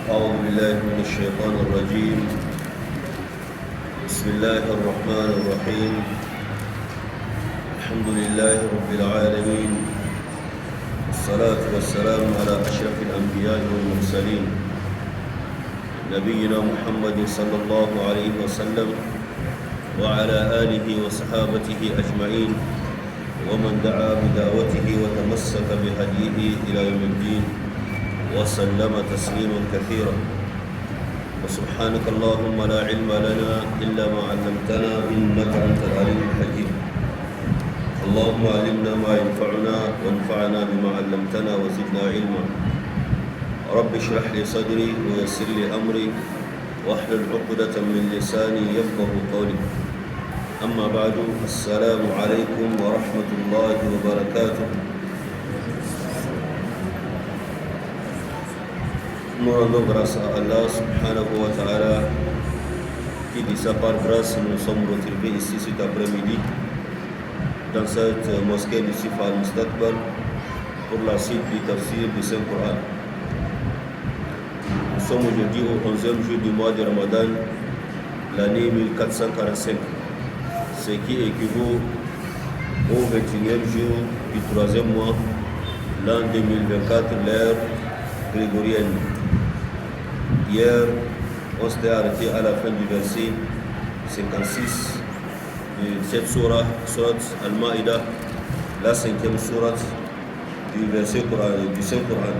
أعوذ بالله من الشيطان الرجيم. بسم الله الرحمن الرحيم. الحمد لله رب العالمين، والصلاة والسلام على أشرف الأنبياء والمرسلين نبينا محمد صلى الله عليه وسلم وعلى آله وصحابته أجمعين ومن دعا بدعوته وتمسك بهديه إلى يوم الدين وسلم تسليما كثيرا. وسبحانك اللهم لا علم لنا إلا ما علمتنا إنك أنت العليم الحكيم. اللهم علمنا ما ينفعنا وانفعنا بما علمتنا وزدنا علما. رب اشرح لي صدري ويسر لي أمري واحلل عقدة من لساني يفقه قولي. أما بعد، السلام عليكم ورحمة الله وبركاته. Nous rendons grâce à Allah subhanahu wa ta'ala qui, de sa part grâce, nous sommes retrouvés ici cet après-midi dans cette mosquée de Sifa al-Mustaqbal pour la suite du tafsir du Saint-Coran. Nous sommes aujourd'hui au 11e jour du mois de Ramadan, l'année 1445, ce qui équivaut au 21e jour du 3e mois, l'an 2024, l'ère grégorienne. Hier, on s'était arrêté à la fin du verset 56 de cette sourate Al-Ma'ida, la 5e sourate du Saint-Coran.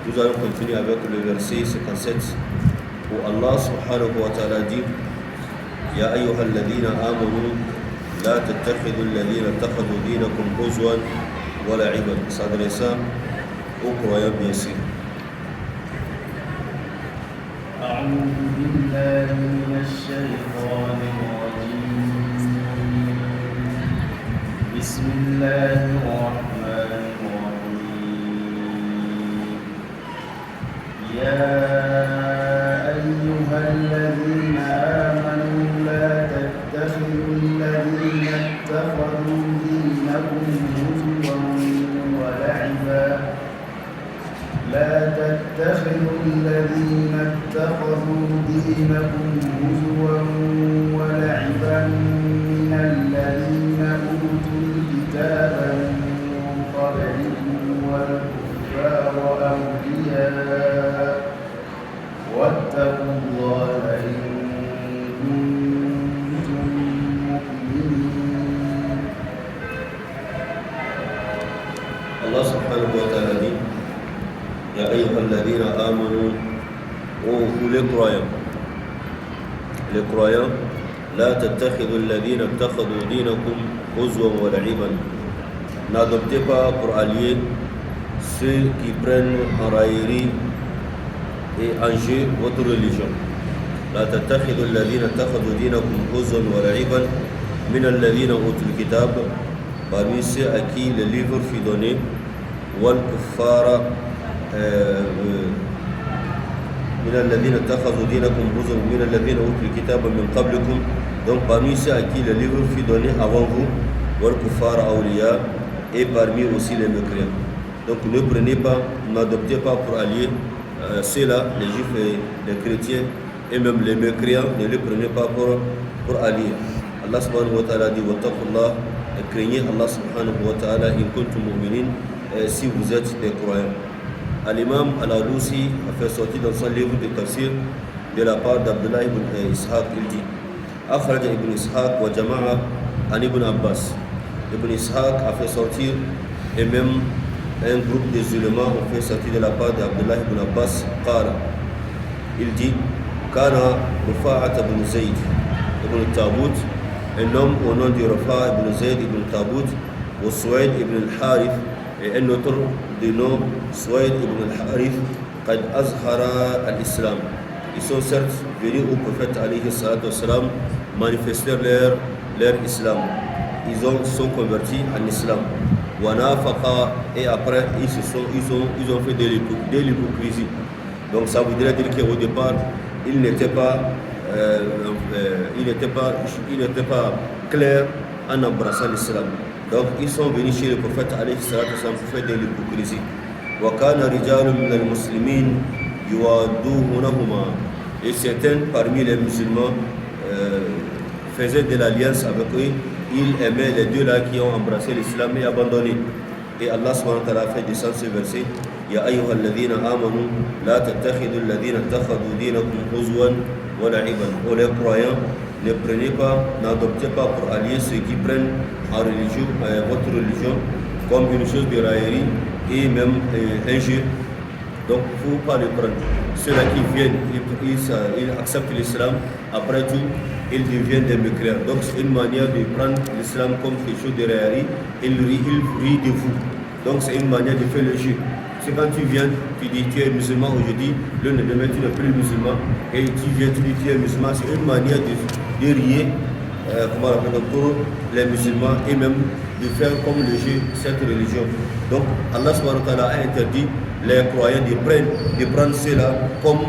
Nous allons continuer avec le verset 57 où Allah subhanahu wa ta'ala dit: Ya ayyuhal ladhina amanu la tattakhidhu alladhina ittakhadhu dinakum huzwan wa la'iban, s'adressant aux croyants bien sûr. أعوذ بالله من الشيطان الرجيم. بسم الله الرحمن الرحيم. يا أيها الذين آمنوا لا تتخذوا الذين اتخذوا دينكم هزوا ولعبا لا تتخذوا الذين اتخذوا دينكم هزوا ولعبا من الذين أوتوا الكتاب من قبلكم والكفار أولياء واتقوا الله إن كنتم مؤمنين. Allah subhanahu wa ta'ala dit: Ya ayyuhal ladhina amanu, ô vous les croyants, la tattakhidhu alladhina ittakhadhu dinakum huzwan wa la'iban, n'adoptez pas pour alliés ceux qui prennent en raillerie et en jeu votre religion. La tattakhidhu alladhina ittakhadhu dinakum huzwan wa la'iban min alladhina utul kitab, parmi ceux à qui le livre fut donné, wal kuffara من الذين اتخذوا دينكم هزوا من الذين اوتوا الكتاب من قبلكم, donc parmi ceux à qui le livre fut donné avant vous, والكفار أولياء, et parmi aussi les mécréants. Donc ne prenez pas, n'adoptez pas pour alliés ceux-là, les juifs et les chrétiens, et même les mécréants, ne les prenez pas pour alliés. Allah subhanahu wa ta'ala dit: wattaqullah, craignez Allah subhanahu wa ta'ala in kuntum mu'minin, si vous êtes des croyants. Al-Imam Al-Alusi a fait sortir dans son livre de tafsir de la part d'Abdullah ibn Ishaq, il dit: Akhraj ibn Ishaq wa jama'a an ibn Abbas. Ibn Ishaq a fait sortir, et même un groupe des ulémas ont fait sortir de la part d'Abdullah ibn Abbas. Qala, il dit: Kana Rufa'at ibn Zayd ibn Tabout, un homme au nom de Rufa' ibn Zayd ibn Tabout, ou Suwayd ibn al-Harith, et un autre de nom Suwayd ibn al-Harith, qad azhara al-Islam. Ils sont certes venus au prophète alayhi salatu wassalam manifester leur islam. Ils sont convertis en islam. Wa nafaqa, et après ils ont fait de l'hypocrisie. Donc ça voudrait dire qu'au départ ils n'étaient pas clairs en embrassant l'islam. Donc ils sont venus chez le prophète alayhi salatu wassalam pour faire de l'hypocrisie. وكان رجال من المسلمين يوادونهما. Et certains parmi les musulmans faisaient de l'alliance avec eux. Ils aimaient les deux là qui ont embrassé l'islam et abandonné. Et Allah subhanahu wa ta'ala fait descendre ce verset. Ya ayyuha alladhina amanu la tattakhidhu alladhina ittakhadhu dinakum huzwan wa la'iban. Ô les croyants, ne prenez pas, n'adoptez pas pour allier ceux qui prennent en religion, votre religion comme une chose de raillerie et même un jeu. Donc il ne faut pas le prendre. Ceux-là qui viennent, ils acceptent l'islam, après tout, ils deviennent des mécréants. Donc c'est une manière de prendre l'islam comme quelque chose de raillerie, ils rient de vous. Donc c'est une manière de faire le jeu. C'est quand tu viens, tu dis tu es musulman aujourd'hui, le lendemain tu n'es plus musulman, et tu viens, tu dis tu es musulman, c'est une manière de rier, pour les musulmans et même de faire comme le jeu cette religion. Donc Allah subhanahu wa ta'ala a interdit les croyants de prendre cela comme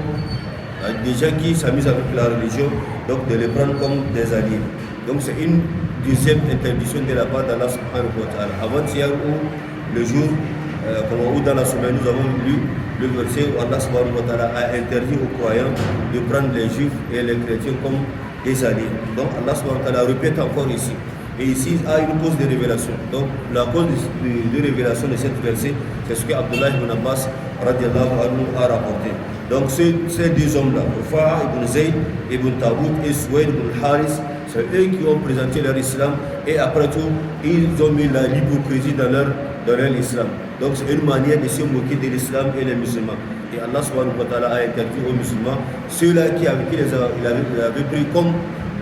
des gens qui s'amusent avec la religion, donc de les prendre comme des alliés. Donc c'est une deuxième interdiction de la part d'Allah subhanahu wa ta'ala. Avant-hier ou le jour, ou dans la semaine, nous avons lu le verset où Allah subhanahu wa ta'ala a interdit aux croyants de prendre les juifs et les chrétiens comme des alliés. Donc Allah subhanahu wa ta'ala répète encore ici. Et ici, il y a une cause de révélation. Donc la cause de révélation de cette verset, c'est ce que Abdullah ibn Abbas radiallahu anhu a rapporté. Donc ces deux hommes-là, Rufa'a ibn Zayd, ibn Tabout et Suwayd ibn Haris, c'est eux qui ont présenté leur islam et après tout, ils ont mis l'hypocrisie dans leur islam. Donc c'est une manière de se moquer de l'islam et des musulmans. Et Allah subhanahu wa ta'ala a interdit aux musulmans, ceux-là qui il avait pris comme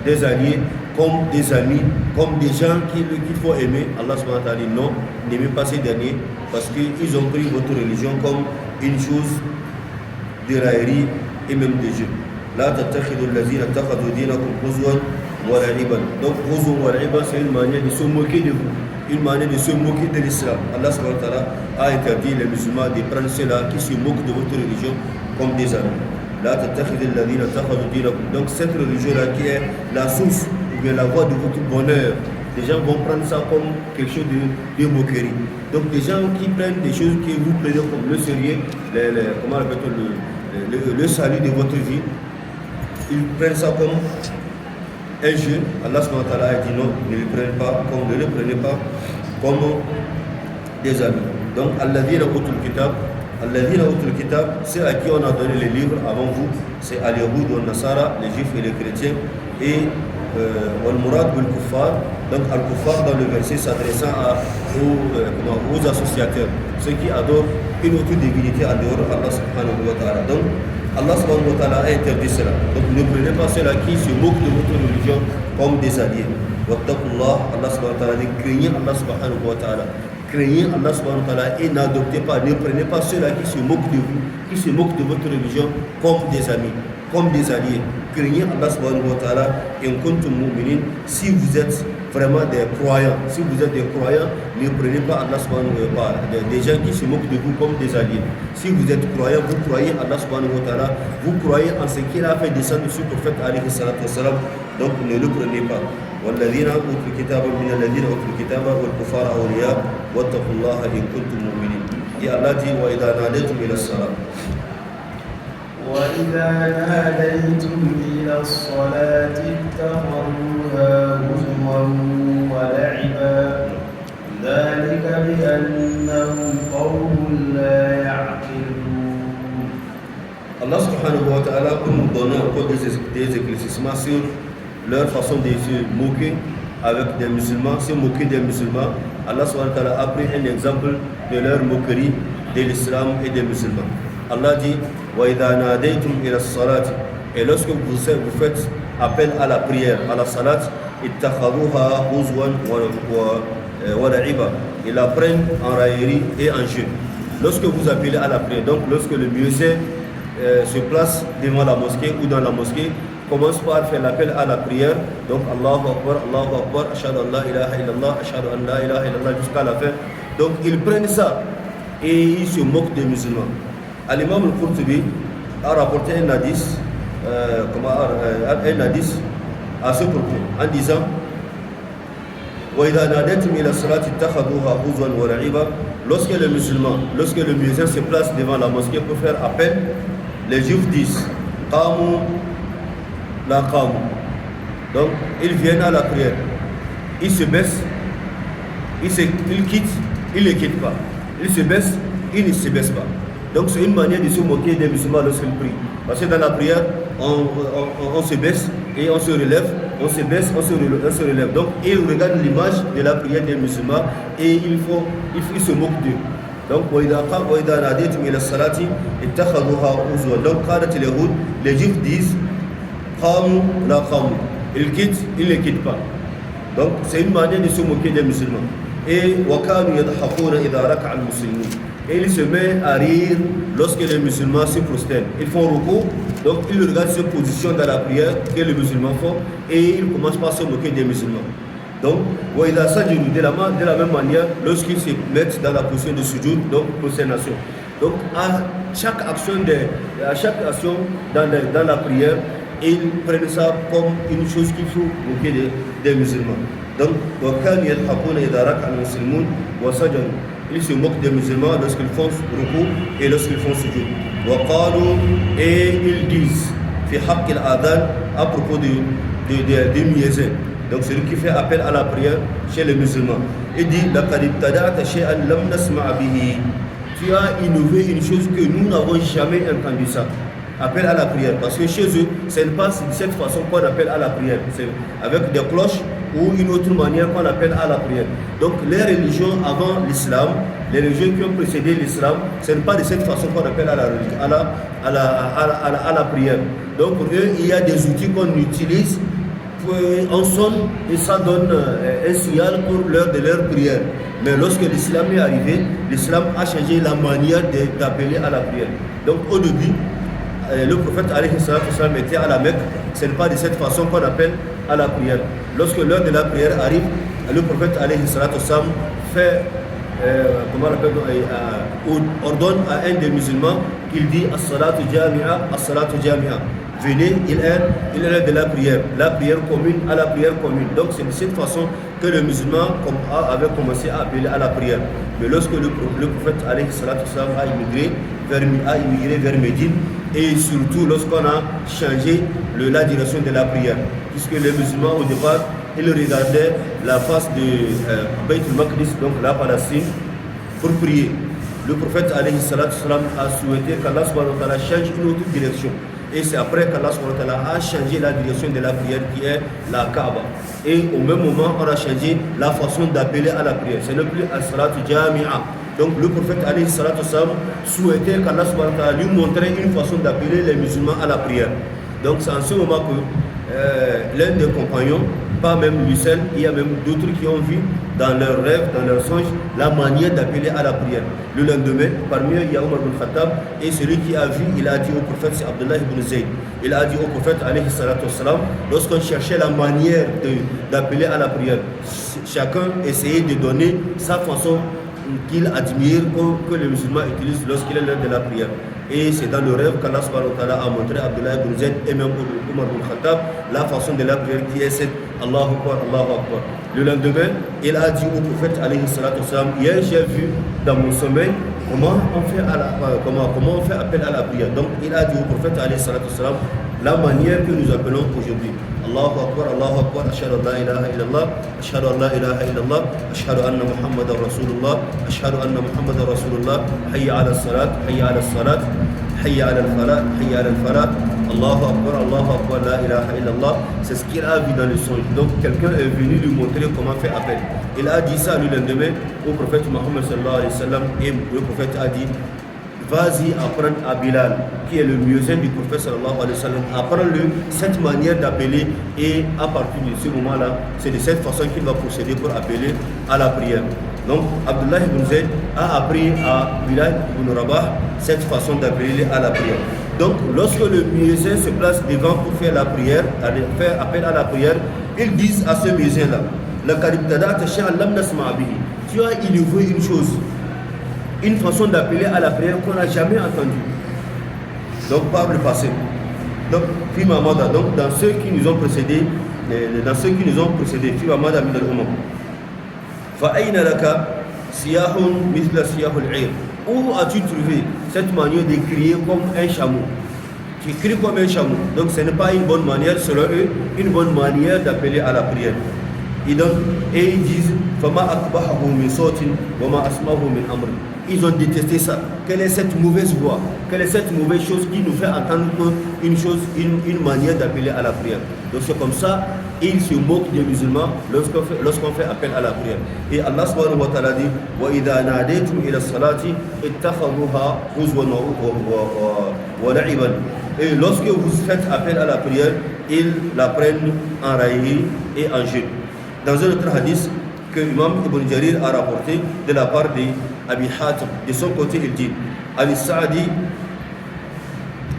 des alliés, comme des amis, comme des gens qu'il faut aimer. Allah subhanahu wa ta'ala dit non, n'aimez pas ces derniers parce qu'ils ont pris votre religion comme une chose de raillerie et même de jeu. La tattakhidhu allazina ittakhadhu dinakum huzwan wa la'iban. Donc huzwan wa la'iban, c'est une manière de se moquer de vous, une manière de se moquer de l'islam. Allah subhanahu wa ta'ala a interdit les musulmans de prendre ceux-là qui se moquent de votre religion comme des amis. La tattakhidhu allazina ittakhadhu dinakum. Donc cette religion-là qui est la source ou bien la voie de votre bonheur, les gens vont prendre ça comme quelque chose de moquerie. Donc des gens qui prennent des choses que vous prenez comme le sérieux, le salut de votre vie, ils prennent ça comme un jeu. Allah subhanahu wa ta'ala a dit non, ne le prenez pas comme des amis. Donc Alladhina utul kitab, c'est à qui on a donné les livres avant vous, c'est al-Yahoud ou al-Nasara, les juifs et les chrétiens, et al-Murad bil-Kuffar, donc al-Kuffar dans le verset s'adressant aux associateurs, ceux qui adorent une autre divinité en dehors d'Allah subhanahu wa ta'ala. Donc Allah subhanahu wa ta'ala a interdit cela. Donc ne prenez pas ceux-là qui se moquent de votre religion comme des alliés. Wattaqullah, Allah subhanahu wa ta'ala dit craignez Allah subhanahu wa ta'ala. Craignez Allah subhanahu wa ta'ala et n'adoptez pas, ne prenez pas ceux-là qui se moquent de vous, qui se moquent de votre religion comme des amis, comme des alliés. Craignez Allah subhanahu wa ta'ala in kuntum mu'minin. Si vous êtes vraiment des croyants, ne prenez pas Allah subhanahu wa ta'ala, des gens qui se moquent de vous comme des alliés. Si vous êtes croyants, vous croyez Allah subhanahu wa ta'ala, vous croyez en ce qu'il a fait descendre sur le prophète alayhi salatu wassalam, donc ne le prenez pas. والذين أوتوا الكتاب من الذين أوتوا الكتاب والكفار أولياء واتقوا الله إن كنتم مؤمنين. يا الله دي وإذا ناديتم إلى الصلاة اتخذوها هزوا ولعبا ذلك بأنهم قوم لا يعقلون. Allah subhanahu wa ta'ala peut nous donner encore des éclaircissements sur leur façon de se moquer avec des musulmans, se moquer des musulmans. Allah subhanahu wa ta'ala a pris un exemple de leur moquerie de l'islam et des musulmans. Allah dit وَإِذَا نَادَيْتُمْ إِلَى الصَّلَاةِ. Et lorsque vous faites appel à la prière, à la salat, اتَّخَذُوهَا هُزْوًا وَلَعِبًا. Ils la prennent en raillerie et en jeu. Lorsque vous appelez à la prière, donc lorsque le muezzin se place devant la mosquée ou dans la mosquée, commence par faire l'appel à la prière, donc Allahu Akbar, Ashhadu an la ilaha illallah, Ashhadu an la ilaha illallah jusqu'à la fin. Donc ils prennent ça et ils se moquent des musulmans. Al-Imam al-Qurtubi a rapporté un hadith à ce propos en disant وَإِذَا نَادَيْتُمْ إِلَى الصَّلَاةِ اتَّخَذُوهَا هُزْوًا وَلَعِبًا. Lorsque le muezzin se place devant la mosquée pour faire appel les Juifs disent Qamu la Qamu. Donc ils viennent à la prière, ils se baissent, ils quittent, ils ne quittent pas. Ils se baissent, ils ne se baissent pas. Donc c'est une manière de se moquer des musulmans lorsqu'ils prient. Parce que dans la prière, on se baisse et on se relève, on se baisse, on se relève. Donc ils regardent l'image de la prière des musulmans et ils se moquent d'eux. Donc donc les Juifs disent Qamu la Qamu. Ils quittent, ils ne quittent pas. Donc c'est une manière de se moquer des musulmans. Et ils se mettent à rire lorsque les musulmans se prosternent. Ils font recours, donc ils regardent cette position dans la prière que les musulmans font et ils commencent par se moquer des musulmans. Donc, de la même manière, lorsqu'ils se mettent dans la position de sujoud, donc prosternation. Donc, à chaque action dans la prière, ils prennent ça comme une chose qu'il faut moquer des musulmans. Donc, ils se moquent des musulmans lorsqu'ils font recours et lorsqu'ils font sujoud. Et ils disent à propos des muezzins. Donc celui qui fait appel à la prière chez les musulmans. Il dit tu as innové une chose que nous n'avons jamais entendu ça. Appel à la prière. Parce que chez eux, ce n'est pas de cette façon qu'on appelle à la prière. C'est avec des cloches ou une autre manière qu'on appelle à la prière. Donc les religions avant l'islam, les religions qui ont précédé l'islam, ce n'est pas de cette façon qu'on appelle à la prière. Donc pour eux, il y a des outils qu'on utilise, on sonne et ça donne un signal pour l'heure de leur prière. Mais lorsque l'islam est arrivé, l'islam a changé la manière d'appeler à la prière. Donc au début, le prophète alayhi salatu wassalam était à la Mecque, ce n'est pas de cette façon qu'on appelle à la prière. Lorsque l'heure de la prière arrive, le prophète alayhi salatu wassalam fait, ordonne à un des musulmans qu'il dit as-salatu jami'a, as-salatu jami'a. Venez, il est de la prière commune à la prière commune. Donc c'est de cette façon que le musulman avait commencé à appeler à la prière. Mais lorsque le prophète alayhi salatu wassalam a immigré vers Médine, et surtout lorsqu'on a changé la direction de la prière, puisque les musulmans au départ, ils regardaient la face de Bayt al-Maqdis, donc la Palestine, pour prier. Le prophète alayhi salatu wassalam a souhaité qu'Allah subhanahu wa ta'ala change une autre direction. Et c'est après qu'Allah subhanahu wa ta'ala a changé la direction de la prière qui est la Kaaba. Et au même moment, on a changé la façon d'appeler à la prière. Ce n'est plus as-salatu jami'a. Donc le prophète alayhi salatu wassalam souhaitait qu'Allah subhanahu wa ta'ala lui montrait une façon d'appeler les musulmans à la prière. Donc c'est en ce moment que l'un des compagnons, pas même lui seul, il y a même d'autres qui ont vu dans leurs rêves, dans leurs songes, la manière d'appeler à la prière. Le lendemain, parmi eux, il y a Omar ibn Khattab, et celui qui a vu, il a dit au prophète, c'est Abdullah ibn Zayd. Il a dit au prophète, alayhi salatu wassalam, lorsqu'on cherchait la manière d'appeler à la prière, chacun essayait de donner sa façon qu'il admire, que les musulmans utilisent lorsqu'il est l'heure de la prière. Et c'est dans le rêve qu'Allah subhanahu wa ta'ala a montré à Abdullah ibn Zayd et même Omar ibn Khattab la façon de la prière qui est cette Allahu Akbar, Allahu Akbar. Le lendemain, il a dit au prophète alayhi salatu wassalam, hier j'ai vu dans mon sommeil comment on fait appel à la prière. Donc il a dit au prophète alayhi salatu wassalam la manière que nous appelons aujourd'hui. Allahu Akbar, ashhadu an la ilaha illallah, ashhadu an la ilaha illallah, ashhadu anna Muhammadan Rasulullah, ashhadu anna Muhammadan Rasulullah, hayya ala salat, hayya ala salat, hayya ala al-falah, hayya ala al-falah, Allahu Akbar, la ilaha illallah. C'est ce qu'il a vu dans le songe. Donc quelqu'un est venu lui montrer comment faire appel. Il a dit ça le lendemain au prophète Muhammad sallallahu alayhi wa sallam, et le prophète a dit, vas-y apprendre à Bilal, qui est le muezzin du prophète sallallahu alayhi wa sallam, apprends-le cette manière d'appeler, et à partir de ce moment-là, c'est de cette façon qu'il va procéder pour appeler à la prière. Donc Abdullah ibn Zayd a appris à Bilal ibn Rabah cette façon d'appeler à la prière. Donc lorsque le muezzin se place devant pour faire la prière, faire appel à la prière, ils disent à ce muezzin-là, tu as innové une chose, une façon d'appeler à la prière qu'on n'a jamais entendue. Donc par le passé. Donc, donc dans ceux qui nous ont précédés, Fimamada min al-umam. Fa'ayna laka siyahun mithla siyahul 'ir. Où as-tu trouvé cette manière de crier comme un chameau? qui crie comme un chameau. Donc ce n'est pas une bonne manière, selon eux, une bonne manière d'appeler à la prière. Et ils disent Fama akbahahu min sautin wa ma asmahu min amr. Ils ont détesté ça. Quelle est cette mauvaise voix? Quelle est cette mauvaise chose qui nous fait entendre une manière d'appeler à la prière? Donc c'est comme ça, ils se moquent des musulmans lorsqu'on fait appel à la prière. Et Allah subhanahu wa ta'ala dit Wa idha nadaytum ila salati ittakhadhuha huzwan wa la'iban. Et lorsque vous faites appel à la prière, ils la prennent en raillerie et en jeu. Dans un autre hadith que Imam Ibn Jarir a rapporté de la part de Abi Hatim, de son côté il dit Al-Sa'di,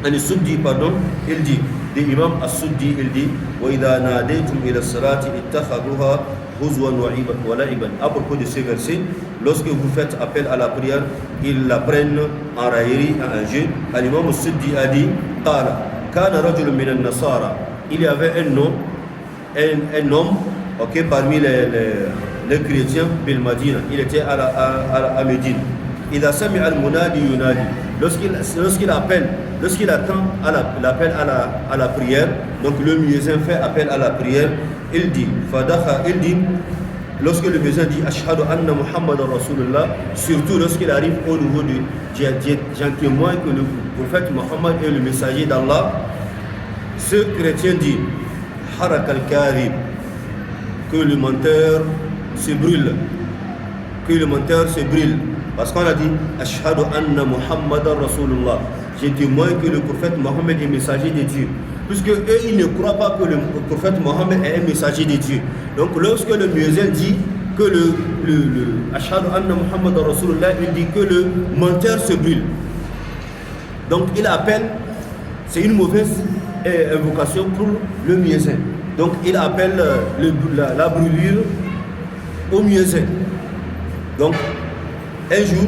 Al-Suddi pardon, il dit de Imam As-Suddi il dit Wa idha nadaytum ila salati ittakhadhuha huzwan wa la'iban. À propos de ce verset, lorsque vous faites appel à la prière, ils la prennent en raillerie et en jeu. Al-Imam As-Suddi a dit Qala kana rajulun min an-nasara. Il y avait un homme parmi les chrétiens bil Madina. Il était à Médine. Il a sami al-munadi yunadi. Lorsqu'il attend l'appel à la prière, donc le muezzin fait appel à la prière, il dit, lorsque le muezzin dit Ashhadu anna Muhammadan Rasulullah, surtout lorsqu'il arrive au niveau de j'en témoigne que le prophète Muhammad est le messager d'Allah, ce chrétien dit Harak al-Karib, que le menteur se brûle, parce qu'on a dit Ashhadu anna Muhammadan Rasulullah, je témoigne que le prophète Mohammed est messager de Dieu, puisque eux ils ne croient pas que le prophète Mohammed est un messager de Dieu. Donc lorsque le muezzin dit que le Ashhadu anna Muhammadan Rasulullah, il dit que le menteur se brûle. Donc il appelle, c'est une mauvaise invocation pour le muezzin. Donc il appelle la brûlure au muezzin. Donc un jour,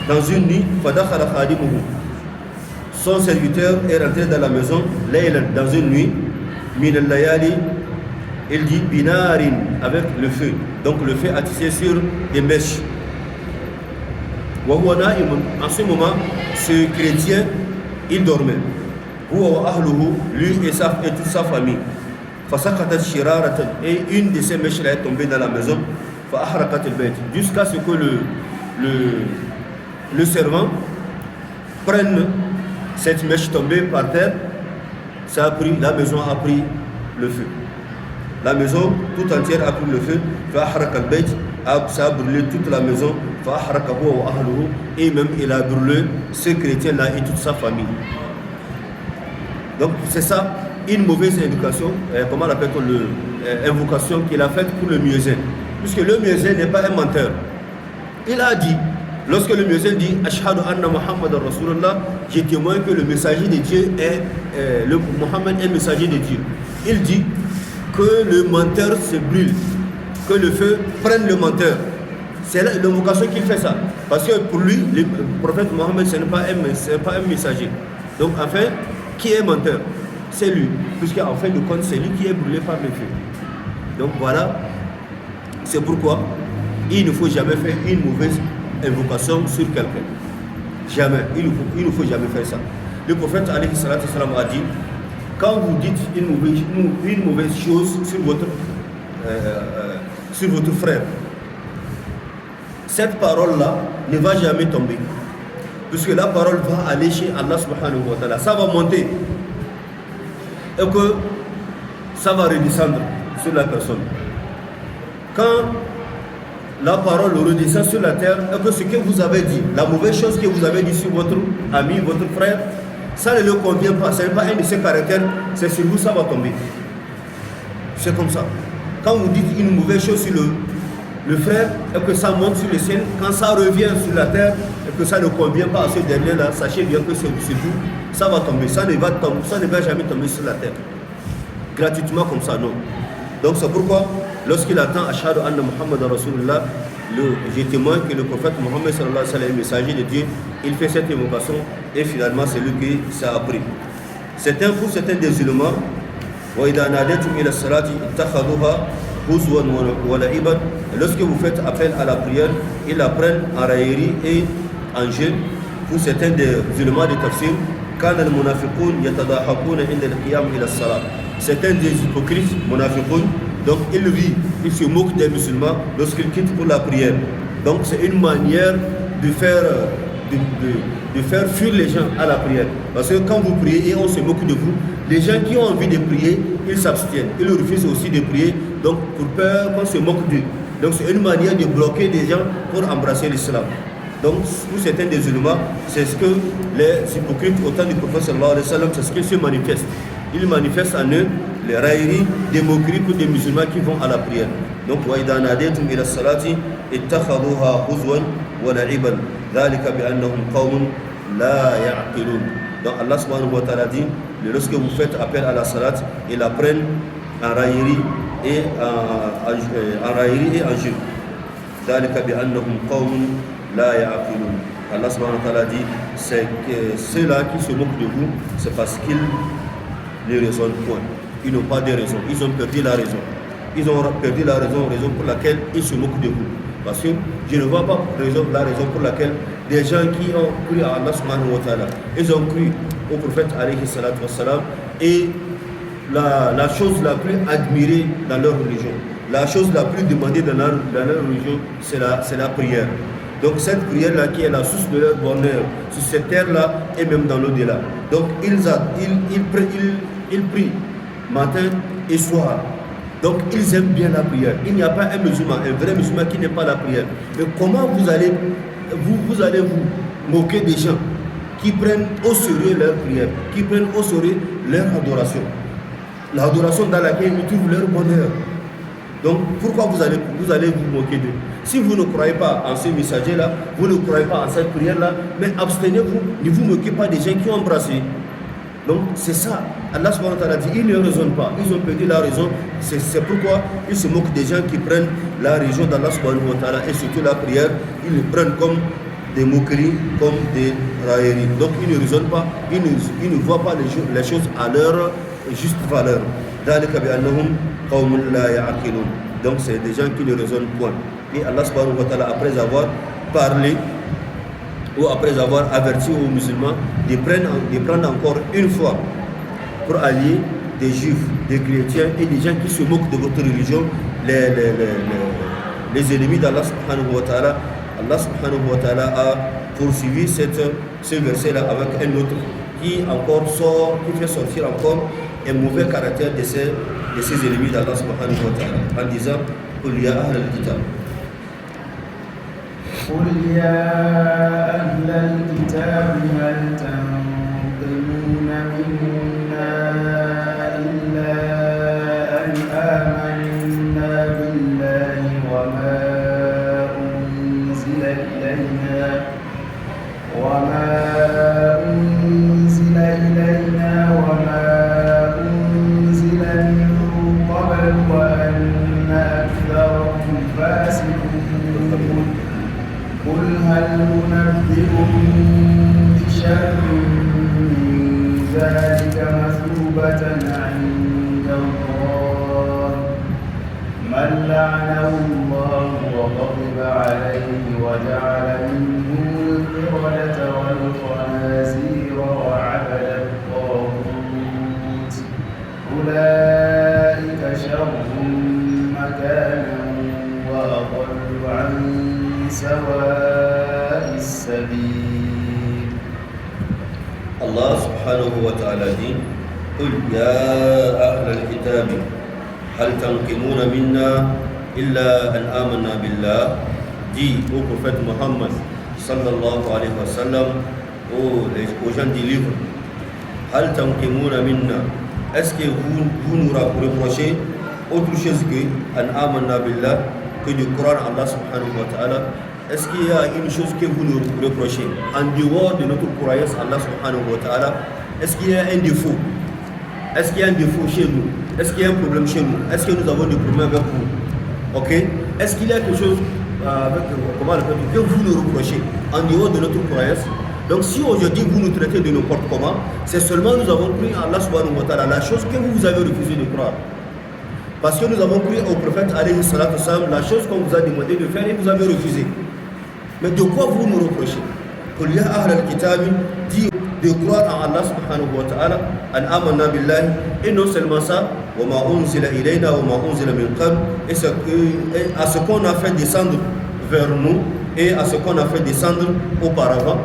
dans une nuit, fadakhala khadimuhu, son serviteur est rentré dans la maison, dans une nuit, min al-layali, il dit binarin, avec le feu. Donc le feu a tissé sur des mèches. Wa huwa na'imun, en ce moment, ce chrétien, il dormait. Huwa wa ahluhu, lui et toute sa famille. Fasaqatat shiraratan, et une de ces mèches est tombée dans la maison. Fa ahraqat al-bayt, jusqu'à ce que le servant prenne cette mèche tombée par terre. La maison a pris le feu. La maison tout entière a pris le feu. Fa ahraqat al-bayt, ça a brûlé toute la maison. Fa ahraqa huwa wa ahluhu, et même il a brûlé ce chrétien là et toute sa famille. Donc c'est ça, une mauvaise éducation, comment l'appelle-t-on, invocation qu'il a faite pour le muezzin. Puisque le muezzin n'est pas un menteur. Il a dit, lorsque le muezzin dit Ashhadu anna Muhammadan Rasulullah, je témoigne que le messager de Dieu le Muhammad est messager de Dieu. Il dit que le menteur se brûle, que le feu prenne le menteur. C'est l'invocation qu'il fait ça. Parce que pour lui, le prophète Mohammed, ce n'est pas un messager. Donc enfin, qui est menteur? C'est lui. Puisqu'en fin de compte, c'est lui qui est brûlé par le feu. Donc voilà, c'est pourquoi il ne faut jamais faire une mauvaise invocation sur quelqu'un. Jamais. Il ne faut jamais faire ça. Le prophète alayhi salatu wassalam a dit, quand vous dites une mauvaise chose sur votre frère, cette parole-là ne va jamais tomber. Puisque la parole va aller chez Allah subhanahu wa ta'ala. Ça va monter. Et que ça va redescendre sur la personne. Quand la parole redescend sur la terre, et que ce que vous avez dit, la mauvaise chose que vous avez dit sur votre ami, votre frère, ça ne le convient pas. Ce n'est pas un de ses caractères, c'est sur vous, ça va tomber. C'est comme ça. Quand vous dites une mauvaise chose sur le frère, et que ça monte sur le ciel, quand ça revient sur la terre, et que ça ne convient pas à ce dernier-là, sachez bien que c'est vous, ça va tomber. Ça ne va jamais tomber sur la terre. Gratuitement comme ça, non. Donc c'est pourquoi, lorsqu'il attend Ashhadu anna Muhammadan Rasulullah, je témoigne que le prophète Mohammed sallallahu alayhi wa sallam est messager de Dieu, il fait cette évocation et finalement c'est lui qui ça a pris. Pour certains des musulmans, lorsque vous faites appel à la prière, ils la prennent en raillerie et en jeu. Pour certains des musulmans de tafsir, كان المنافقون يتضاحكون عند القيام إلى الصلاة. Certains des hypocrites, munafiqun, donc ils rient, ils se moquent des musulmans lorsqu'ils quittent pour la prière. Donc c'est une manière de faire fuir les gens à la prière. Parce que quand vous priez et on se moque de vous, les gens qui ont envie de prier, ils s'abstiennent. Ils refusent aussi de prier, donc pour peur qu'on se moque d'eux. Donc c'est une manière de bloquer des gens pour embrasser l'islam. Donc pour certains des musulmans, c'est ce que les hypocrites au temps du prophète sallallahu alayhi wa sallam, c'est ce qu'ils se manifestent. Ils manifestent en eux les railleries, des moqueries pour des musulmans qui vont à la prière. Donc وَإِذَا نَادَيْتُمْ إِلَى الصَّلَاةِ اتَّخَذُوهَا هُزُوًا وَلَعِبًا ذَلِكَ بِأَنَّهُمْ قَوْمٌ لَا يَعْقِلُونَ. Donc Allah subhanahu wa ta'ala dit, lorsque vous faites appel à la salat, ils la prennent en raillerie et en jeu. ذَلِكَ بِأَنَّهُمْ قَوْمٌ لَا يَعْقِلُونَ. Allah subhanahu wa ta'ala dit, c'est que ceux-là qui se moquent de vous, c'est parce qu'ils ne raisonnent point. Ils n'ont pas de raison, ils ont perdu la raison. Ils ont perdu la raison pour laquelle ils se moquent de vous. Parce que je ne vois pas la raison pour laquelle des gens qui ont cru à Allah subhanahu wa ta'ala, ils ont cru au prophète alayhi salatu wa salam, et la chose la plus admirée dans leur religion, la chose la plus demandée dans leur religion, c'est la prière. Donc cette prière-là qui est la source de leur bonheur sur cette terre-là et même dans l'au-delà. Donc ils prient matin et soir. Donc ils aiment bien la prière. Il n'y a pas un musulman, un vrai musulman qui n'aime pas la prière. Mais comment vous allez vous moquer des gens qui prennent au sérieux leur prière, qui prennent au sérieux leur adoration, l'adoration dans laquelle ils trouvent leur bonheur. Donc pourquoi vous allez vous moquer d'eux? Si vous ne croyez pas en ce messager-là, vous ne croyez pas en cette prière-là, mais abstenez-vous, ne vous moquez pas des gens qui ont embrassé. Donc c'est ça, Allah subhanahu wa ta'ala dit, ils ne raisonnent pas, ils ont perdu la raison, c'est pourquoi ils se moquent des gens qui prennent la religion d'Allah subhanahu wa ta'ala et surtout la prière, ils le prennent comme des moqueries, comme des railleries. Donc ils ne raisonnent pas, ils ne voient pas les choses à leur juste valeur. Donc c'est des gens qui ne raisonnent point. Et Allah subhanahu wa ta'ala, après avoir parlé ou après avoir averti aux musulmans de prendre encore une fois pour allier des juifs, des chrétiens et des gens qui se moquent de votre religion, les ennemis d'Allah subhanahu wa ta'ala. Allah subhanahu wa ta'ala a poursuivi ce verset-là avec un autre qui fait sortir encore un mauvais caractère de ces ennemis d'Allah subhanahu wa ta'ala en disant قل يا أهل الكتاب قل يا أهل الكتاب هل تنقمون منا إلا أن آمنا بالله وما أنزل إلينا وما أنزل من قبل وأن أكثرهم فاسقون قل هل ننبئكم بشر من ذلك مثوبة عند الله من لعنه الله وغضب عليه وجعل منهم القردة والخنازير وعبد الطاغوت أولئك شر مكانا وأضل عن سواء السبيل. الله سبحانه وتعالى dit قل يا أهل الكتاب هل تنقمون منا إلا أن آمنا بالله. Dit au prophète Muhammad sallallahu alayhi wa sallam, aux gens du livre, هل تنقمون منا, est-ce que vous nous reprochez autre chose que أن آمنا بالله, que de croire en Allah subhanahu wa ta'ala? Est-ce qu'il y a une chose que vous nous reprochez en dehors de notre croyance en Allah subhanahu wa ta'ala? Est-ce qu'il y a un défaut? Est-ce qu'il y a un défaut chez nous? Est-ce qu'il y a un problème chez nous? Est-ce que nous avons des problèmes avec vous? Ok? Est-ce qu'il y a quelque chose que vous nous reprochez en dehors de notre croyance? Donc si aujourd'hui vous nous traitez de n'importe comment, c'est seulement nous avons cru en Allah subhanahu wa ta'ala, la chose que vous avez refusé de croire. Parce que nous avons cru au prophète alayhi salatu wa salam, la chose qu'on vous a demandé de faire et vous avez refusé. Mais de quoi vous nous reprochez? قل يا أهل الكتاب dit de croire en Allah subhanahu wa ta'ala, en amanna billahi, et non seulement ça, wa ma unzila ilayna wa ma unzila min qabl, et à ce qu'on a fait descendre vers nous et à ce qu'on a fait descendre auparavant.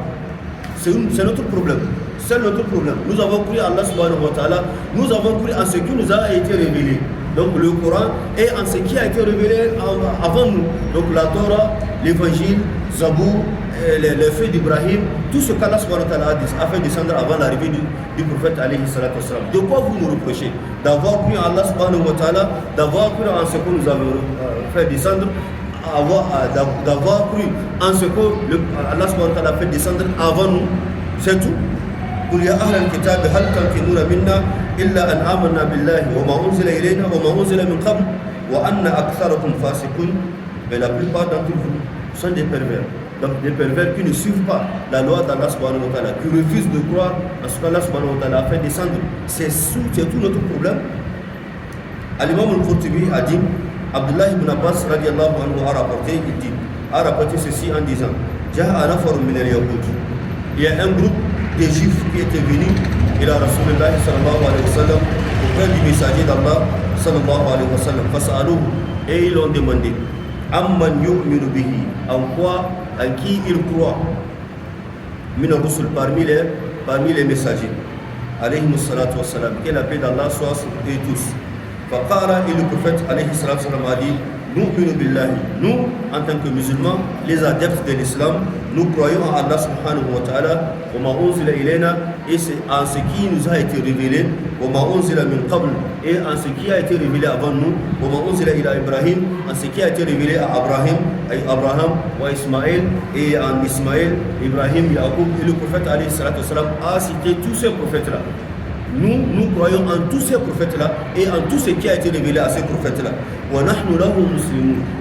C'est notre problème. C'est notre problème. Nous avons cru en Allah subhanahu wa ta'ala, nous avons cru en ce qui nous a été révélé. Donc le Coran et en ce qui a été révélé avant nous. Donc la Torah, l'évangile, Zabour, les faits d'Ibrahim, tout ce qu'Allah subhanahu wa ta'ala a fait descendre avant l'arrivée du prophète alayhi salatu wassalam. De quoi vous nous reprochez? D'avoir cru en Allah subhanahu wa ta'ala, d'avoir cru en ce que nous avons fait descendre, d'avoir cru en ce que Allah subhanahu wa ta'ala a fait descendre avant nous. C'est tout. قل يا أهل الكتاب هل تنقمون منا إلا أن آمنا بالله وما أنزل إلينا وما أنزل من قبل وأن أكثركم فاسقون. Mais la plupart d'entre vous sont des pervers. Donc des pervers qui ne suivent pas la loi d'Allah subhanahu wa ta'ala, qui refusent de croire à ce qu'Allah subhanahu wa ta'ala a fait descendre. C'est tout notre problème. Al-Imam al-Qurtubi a dit, Abdullah ibn Abbas radiallahu anhu a rapporté ceci en disant, Ja'a nafarun min al-Yahud. Il y a un groupe des juifs qui étaient venus et la Rasulullah sallallahu alayhi wa sallam auprès du messager d'Allah sallallahu alayhi wa sallam fas'aluhu, et ils ont demandé amman yu'minu bihi, en quoi, en qui ils croient, min ar-rusul, parmi les messagers alayhi salatu wa sallam, que la paix d'Allah soit sur eux tous. Faqala, et le prophète alayhi salatu wa sallam a dit, nu'minu billahi, nous en tant que musulmans, les adeptes de l'islam, nous croyons en Allah subhanahu wa ta'ala, wa ma unzila ilayna, et c'est en ce qui nous a été révélé, wa ma unzila min qabl, et en ce qui a été révélé avant nous, wa ma unzila ila Ibrahim, en ce qui a été révélé à Abraham, wa Ismaël, et en Ismaël, Ibrahim, Yaqub, et le prophète alayhi salatu wa sallam a cité tous ces prophètes-là. Nous croyons en tous ces prophètes-là et en tout ce qui a été révélé à ces prophètes-là.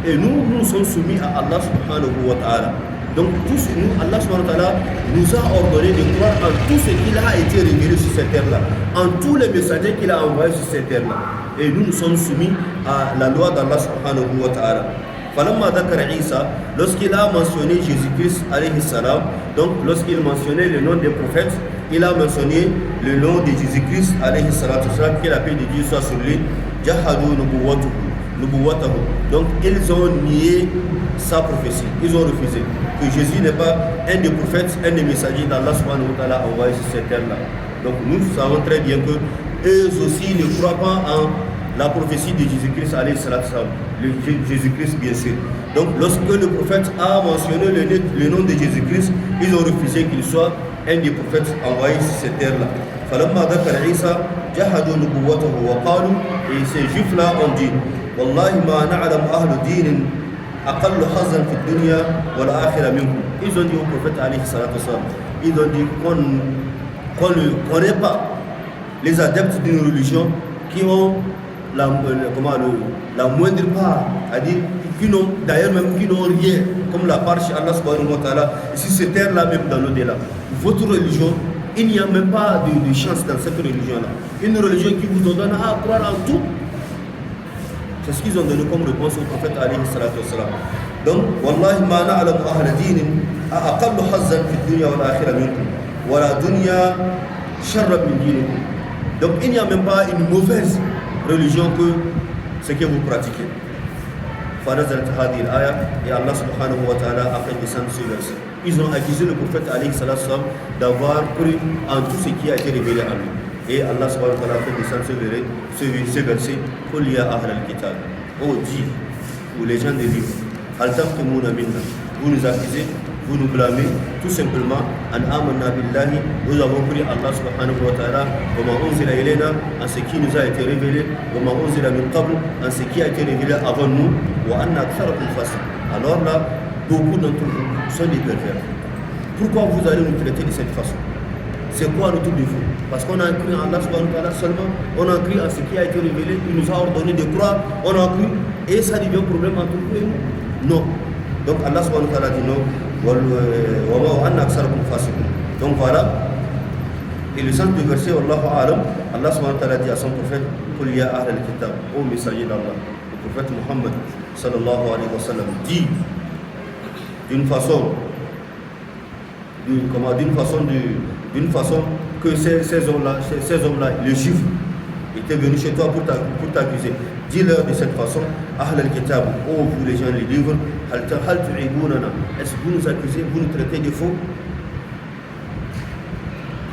Et nous sommes soumis à Allah subhanahu wa ta'ala. Donc tous nous, Allah subhanahu wa ta'ala nous a ordonné de croire en tout ce qu'il a été révélé sur cette terre-là, en tous les messagers qu'il a envoyés sur cette terre-là. Et nous sommes soumis à la loi d'Allah subhanahu wa ta'ala. Falamma dhakara Isa, lorsqu'il a mentionné Jésus-Christ alayhi salam, donc lorsqu'il mentionnait le nom des prophètes, il a mentionné le nom de Jésus-Christ alayhi salatu wasalam, que la paix de Dieu soit sur lui. Jahadu nubuwatahu. Donc ils ont nié sa prophétie, ils ont refusé que Jésus n'est pas un des prophètes, un des messagers d'Allah subhanahu wa ta'ala envoyé sur cette terre-là. Donc nous savons très bien que eux aussi ne croient pas en la prophétie de Jésus-Christ alayhi salatu wasalam, le Jésus-Christ bien sûr. Donc lorsque le prophète a mentionné le nom de Jésus-Christ, ils ont refusé qu'il soit un des prophètes envoyés sur cette terre-là. فلما ذكر عيسى جحدوا نبوته وقالوا, et ces juifs-là ont dit, والله ما نعلم أهل دين أقل حظا في الدنيا والآخرة منكم. Ils ont dit au prophète alayhi salatu wasalam, ils ont dit qu'on ne connaît pas les adeptes d'une religion qui ont la moindre part, c'est-à-dire qui n'ont d'ailleurs même qui n'ont rien, comme la part chez Allah subhanahu wa ta'ala, sur cette terre-là même dans l'au-delà. Votre religion, il n'y a même pas de chance dans cette religion-là. Une religion qui vous ordonne à croire en tout. C'est ce qu'ils ont donné comme réponse au prophète alayhi salatu wassalam. Donc, Wallahi ma na'lamu ahla dinin aqallu hazzan fi dunya wal akhirah minkum wa la dunya sharran min dinikum. Donc, il n'y a même pas une mauvaise religion que ce que vous pratiquez. فنزلت هذه الآية et Allah subhanahu wa ta'ala a fait descendre ce verset. Ils ont accusé le prophète alayhi salatu wasalam d'avoir cru en tout ce qui a été révélé à lui. Et Allah subhanahu wa ta'ala a fait descendre ce verset. قل يا أهل الكتاب, oh dis, ou les gens des livres, هل تنقمون منا, vous nous accusez, vous nous blâmez tout simplement en amanna billahi, nous avons cru Allah subhanahu wa ta'ala, wa ma unzila ilayna, en ce qui nous a été révélé, wa ma unzila min qabl, en ce qui a été révélé avant nous, wa anna aktharakum fasiqun. Alors là, beaucoup d'entre vous sont des pervers. Pourquoi vous allez nous traiter de cette façon? C'est quoi notre défaut? Parce qu'on a cru en Allah subhanahu wa ta'ala seulement, on a cru en ce qui a été révélé, il nous a ordonné de croire, on a cru, et ça devient un problème entre vous et nous? Non. Donc Allah subhanahu wa ta'ala dit non. Donc voilà. Et le sens du verset, Wallahu a'lam, Allah subhanahu wa ta'ala dit à son prophète, Qul ya ahl al-kitab, ô messager d'Allah, le prophète Muhammad sallallahu alayhi wa sallam, dit d'une façon d'une façon que ces hommes-là, les juifs, étaient venus chez toi pour t'accuser. Dis-leur de cette façon, Ahl al-Kitab, oh vous les gens les livres, est-ce que vous nous accusez, vous nous traitez de faux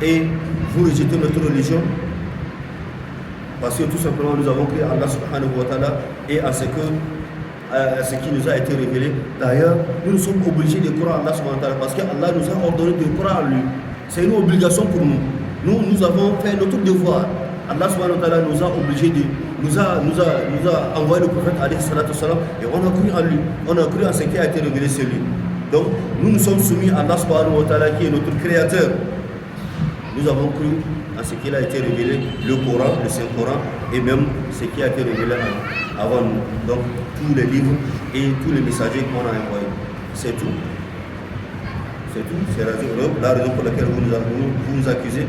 et vous rejetez notre religion? Parce que tout simplement nous avons cru à Allah subhanahu wa ta'ala et à ce qui nous a été révélé. D'ailleurs, nous sommes obligés de croire à Allah subhanahu wa ta'ala parce qu'Allah nous a ordonné de croire en lui. C'est une obligation pour nous. Nous avons fait notre devoir. Allah subhanahu wa ta'ala nous a obligés nous a envoyé le prophète alayhi salatu salam et on a cru en lui. On a cru en ce qui a été révélé sur lui. Donc nous sommes soumis à Allah subhanahu wa ta'ala qui est notre créateur. Nous avons cru à ce qu'il a été révélé, le Coran, le Saint-Coran, et même ce qui a été révélé avant nous. Donc, tous les livres et tous les messagers qu'on a envoyés. C'est tout. C'est tout. C'est la raison pour laquelle vous nous accusez.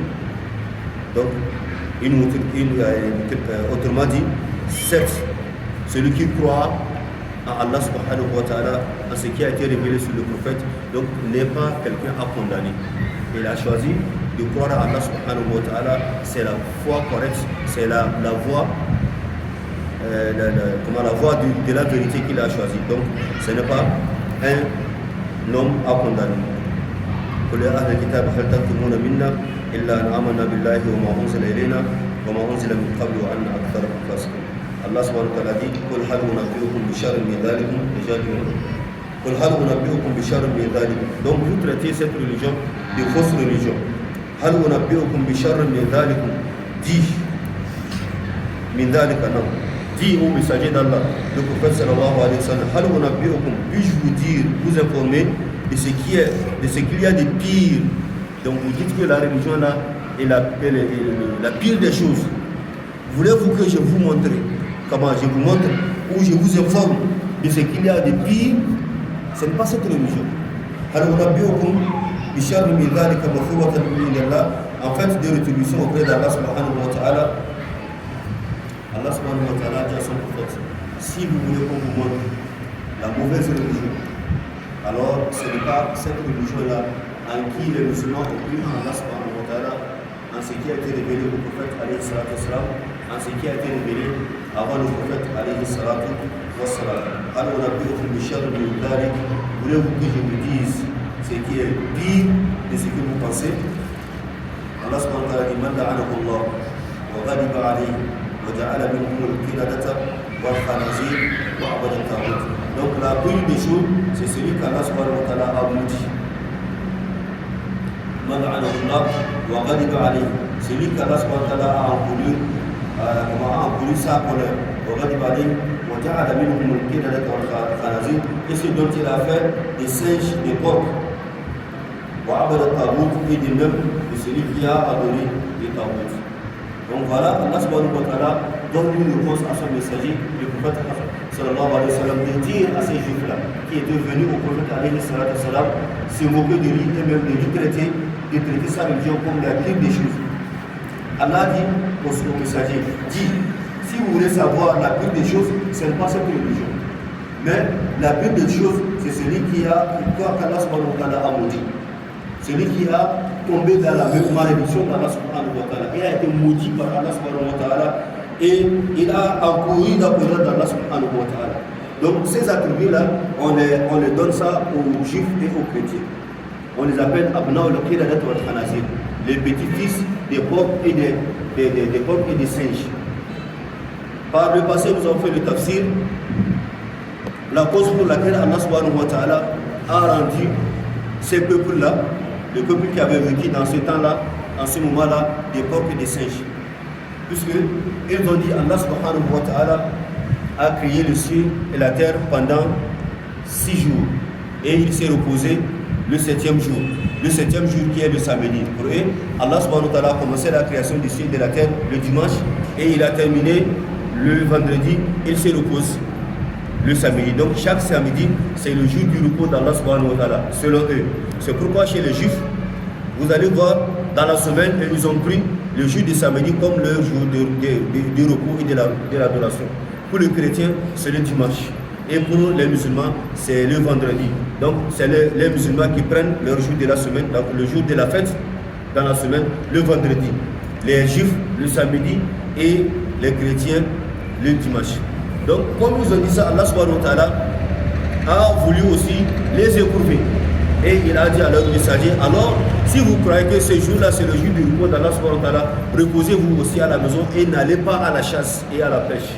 Donc, autrement dit, certes, celui qui croit à Allah subhanahu wa ta'ala, à ce qui a été révélé sur le prophète, donc n'est pas quelqu'un à condamner. Il a choisi de croire à Allah subhanahu wa ta'ala, c'est la foi correcte, c'est la voie, la voie de la vérité qu'il a choisi. Donc ce n'est pas un homme à condamner. قل يا أهل الكتاب هل تكتمون منا إلا أن آمنا بالله وما أنزل إلينا وما أنزل من قبل وأن أكثركم فاسقون. Allah subhanahu wa ta'ala dit قل هل أنبئكم بشر من ذلكم قل هل أنبئكم بشر من ذلكم. Donc vous traitez cette religion de fausse religion. هل أنبئكم بشر من ذلكم. Dit من ذلك non. Dit au messager d'Allah, le prophète sallallahu alayhi wa sallam, هل أنبئكم, puis-je vous dire, vous informer de ce qu'il y a de pire. Donc vous dites que la religion là est la pire des choses. Voulez-vous que je vous montre comment je vous montre ou je vous informe de ce qu'il y a de pire? Ce n'est pas cette religion. En fait, de rétribution auprès d'Allah subhanahu wa ta'ala. Allah subhanahu wa ta'ala dit à son prophète, si vous voulez qu'on vous montre la mauvaise religion, alors ce n'est pas cette religion-là en qui les musulmans ont cru en Allah subhanahu wa ta'ala, en ce qui a été révélé au prophète alayhi salatu wassalam, en ce qui a été révélé avant le prophète alayhi salatu wassalam. Alors on a pu offrir le char de Dalik. Voulez-vous que je vous dise ce qui est pire de ce que vous pensez? Allah subhanahu wa ta'ala dit man la'anahu Allah wa ghadiba alayhi wa ja'ala minhum al-qiradata wal khanazir wa abada al-taghut. Donc la pire des choses, c'est celui qu'Allah subhanahu wa ta'ala a maudit. Man la'anahu Allah wa ghadiba alayhi. Celui qu'Allah subhanahu wa ta'ala a encouru sa colère. Wa ghadiba alayhi wa ja'ala minhum al-qiradata wal khanazir. Et ce dont il a fait des singes, des porcs. Wa abada al-taghut, et de même de celui qui a adoré les taghut. Donc voilà, Allah subhanahu wa ta'ala donne une réponse à son messager, le prophète sallallahu alayhi wa sallam, de dire à ces juifs-là qui étaient venus au prophète alayhi salatu salam, se moquer de lui et même de lui traiter sa religion comme la pire des choses. Allah dit au messager, dit, si vous voulez savoir la pire des choses, ce n'est pas cette religion. Mais la pire des choses, c'est celui qu'Allah subhanahu wa ta'ala a maudit. Celui qui a tombé dans la même malédiction d'Allah subhanahu wa ta'ala. Il a été maudit par Allah subhanahu wa ta'ala et il a encouru la colère d'Allah subhanahu wa ta'ala. Donc ces attributs-là, on les donne ça aux juifs et aux chrétiens. On les appelle Abna al-Qiladat wal Khanazir, les petits-fils des porcs et des porcs et des singes. Par le passé, nous avons fait le tafsir, la cause pour laquelle Allah subhanahu wa ta'ala a rendu ces peuples-là, le peuple qui avait vécu dans ce temps-là, en ce moment-là, des porcs et des singes. Puisque ils ont dit Allah subhanahu wa ta'ala a créé le ciel et la terre pendant 6 jours. Et il s'est reposé le 7e jour. Le 7e jour qui est le samedi. Pour eux, Allah subhanahu wa ta'ala a commencé la création du ciel et de la terre le dimanche et il a terminé le vendredi. Il se repose le samedi. Donc chaque samedi, c'est le jour du repos d'Allah subhanahu wa ta'ala, selon eux. C'est pourquoi chez les juifs, vous allez voir, dans la semaine, ils ont pris le jour du samedi comme leur jour de repos et de l'adoration. Pour les chrétiens, c'est le dimanche. Et pour les musulmans, c'est le vendredi. Donc, c'est les musulmans qui prennent leur jour de la semaine, donc le jour de la fête dans la semaine, le vendredi. Les juifs, le samedi, et les chrétiens, le dimanche. Donc, comme ils ont dit ça, Allah subhanahu wa ta'ala a voulu aussi les éprouver. Et il a dit à leur messager, alors, si vous croyez que ce jour-là, c'est le jour du repos d'Allah subhanahu wa ta'ala, reposez-vous aussi à la maison et n'allez pas à la chasse et à la pêche.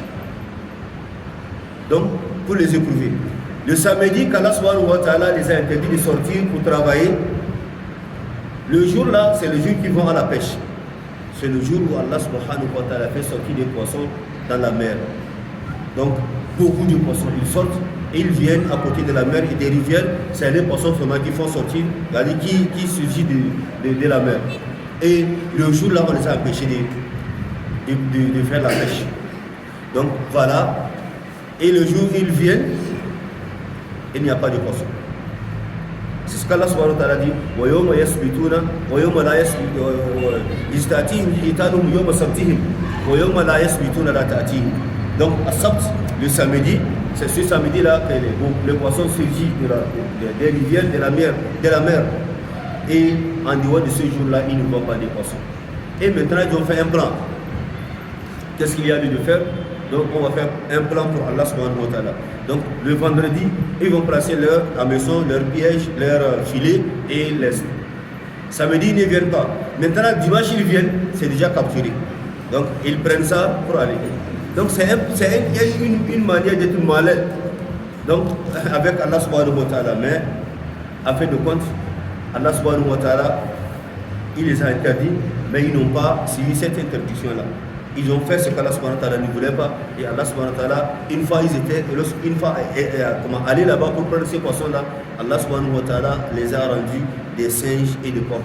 Donc, pour les éprouver. Le samedi, qu'Allah subhanahu wa ta'ala les a interdit de sortir pour travailler, le jour-là, c'est le jour qu'ils vont à la pêche. C'est le jour où Allah subhanahu wa ta'ala fait sortir des poissons dans la mer. Donc, beaucoup de poissons, ils sortent et ils viennent à côté de la mer et des rivières. C'est les poissons seulement qui font sortir, qui surgissent de la mer. Et le jour-là, on les a empêchés de faire la pêche. Donc, voilà. Et le jour où ils viennent, il n'y a pas de poisson. C'est ce qu'Allah subhanahu wa ta'ala dit. وَيَوْمَ يَسْبِتُونَ وَيَوْمَ لَا يَسْبِتُونَ إِسْتَأْتِيهِمْ حِيتَانُهُمْ يَوْمَ سَبْتِهِمْ وَيَوْمَ لَا يَسْبِتُونَ لَا تَأْتِيهِمْ. Donc, à Sabt, le samedi, c'est ce samedi-là que les poissons surgissent des rivières, de la mer. Et en dehors de ce jour-là, ils ne voient pas des poissons. Et maintenant, ils ont fait un plan. Qu'est-ce qu'il y a lieu de faire? Donc, on va faire un plan pour Allah subhanahu wa ta'ala. Donc, le vendredi, ils vont placer leur hameçon, leur piège, leur filet et laisse. Samedi, ils ne viennent pas. Maintenant, dimanche, ils viennent, c'est déjà capturé. Donc, ils prennent ça pour aller. Donc, c'est une manière d'être malin. Donc, avec Allah subhanahu wa ta'ala. Mais, à fin de compte, Allah subhanahu wa ta'ala, il les a interdits, mais ils n'ont pas suivi cette interdiction-là. Ils ont fait ce qu'Allah subhanahu wa ta'ala ne voulait pas. Et Allah subhanahu wa ta'ala, une fois aller là-bas pour prendre ces poissons-là, Allah subhanahu wa ta'ala les a rendus des singes et des porcs.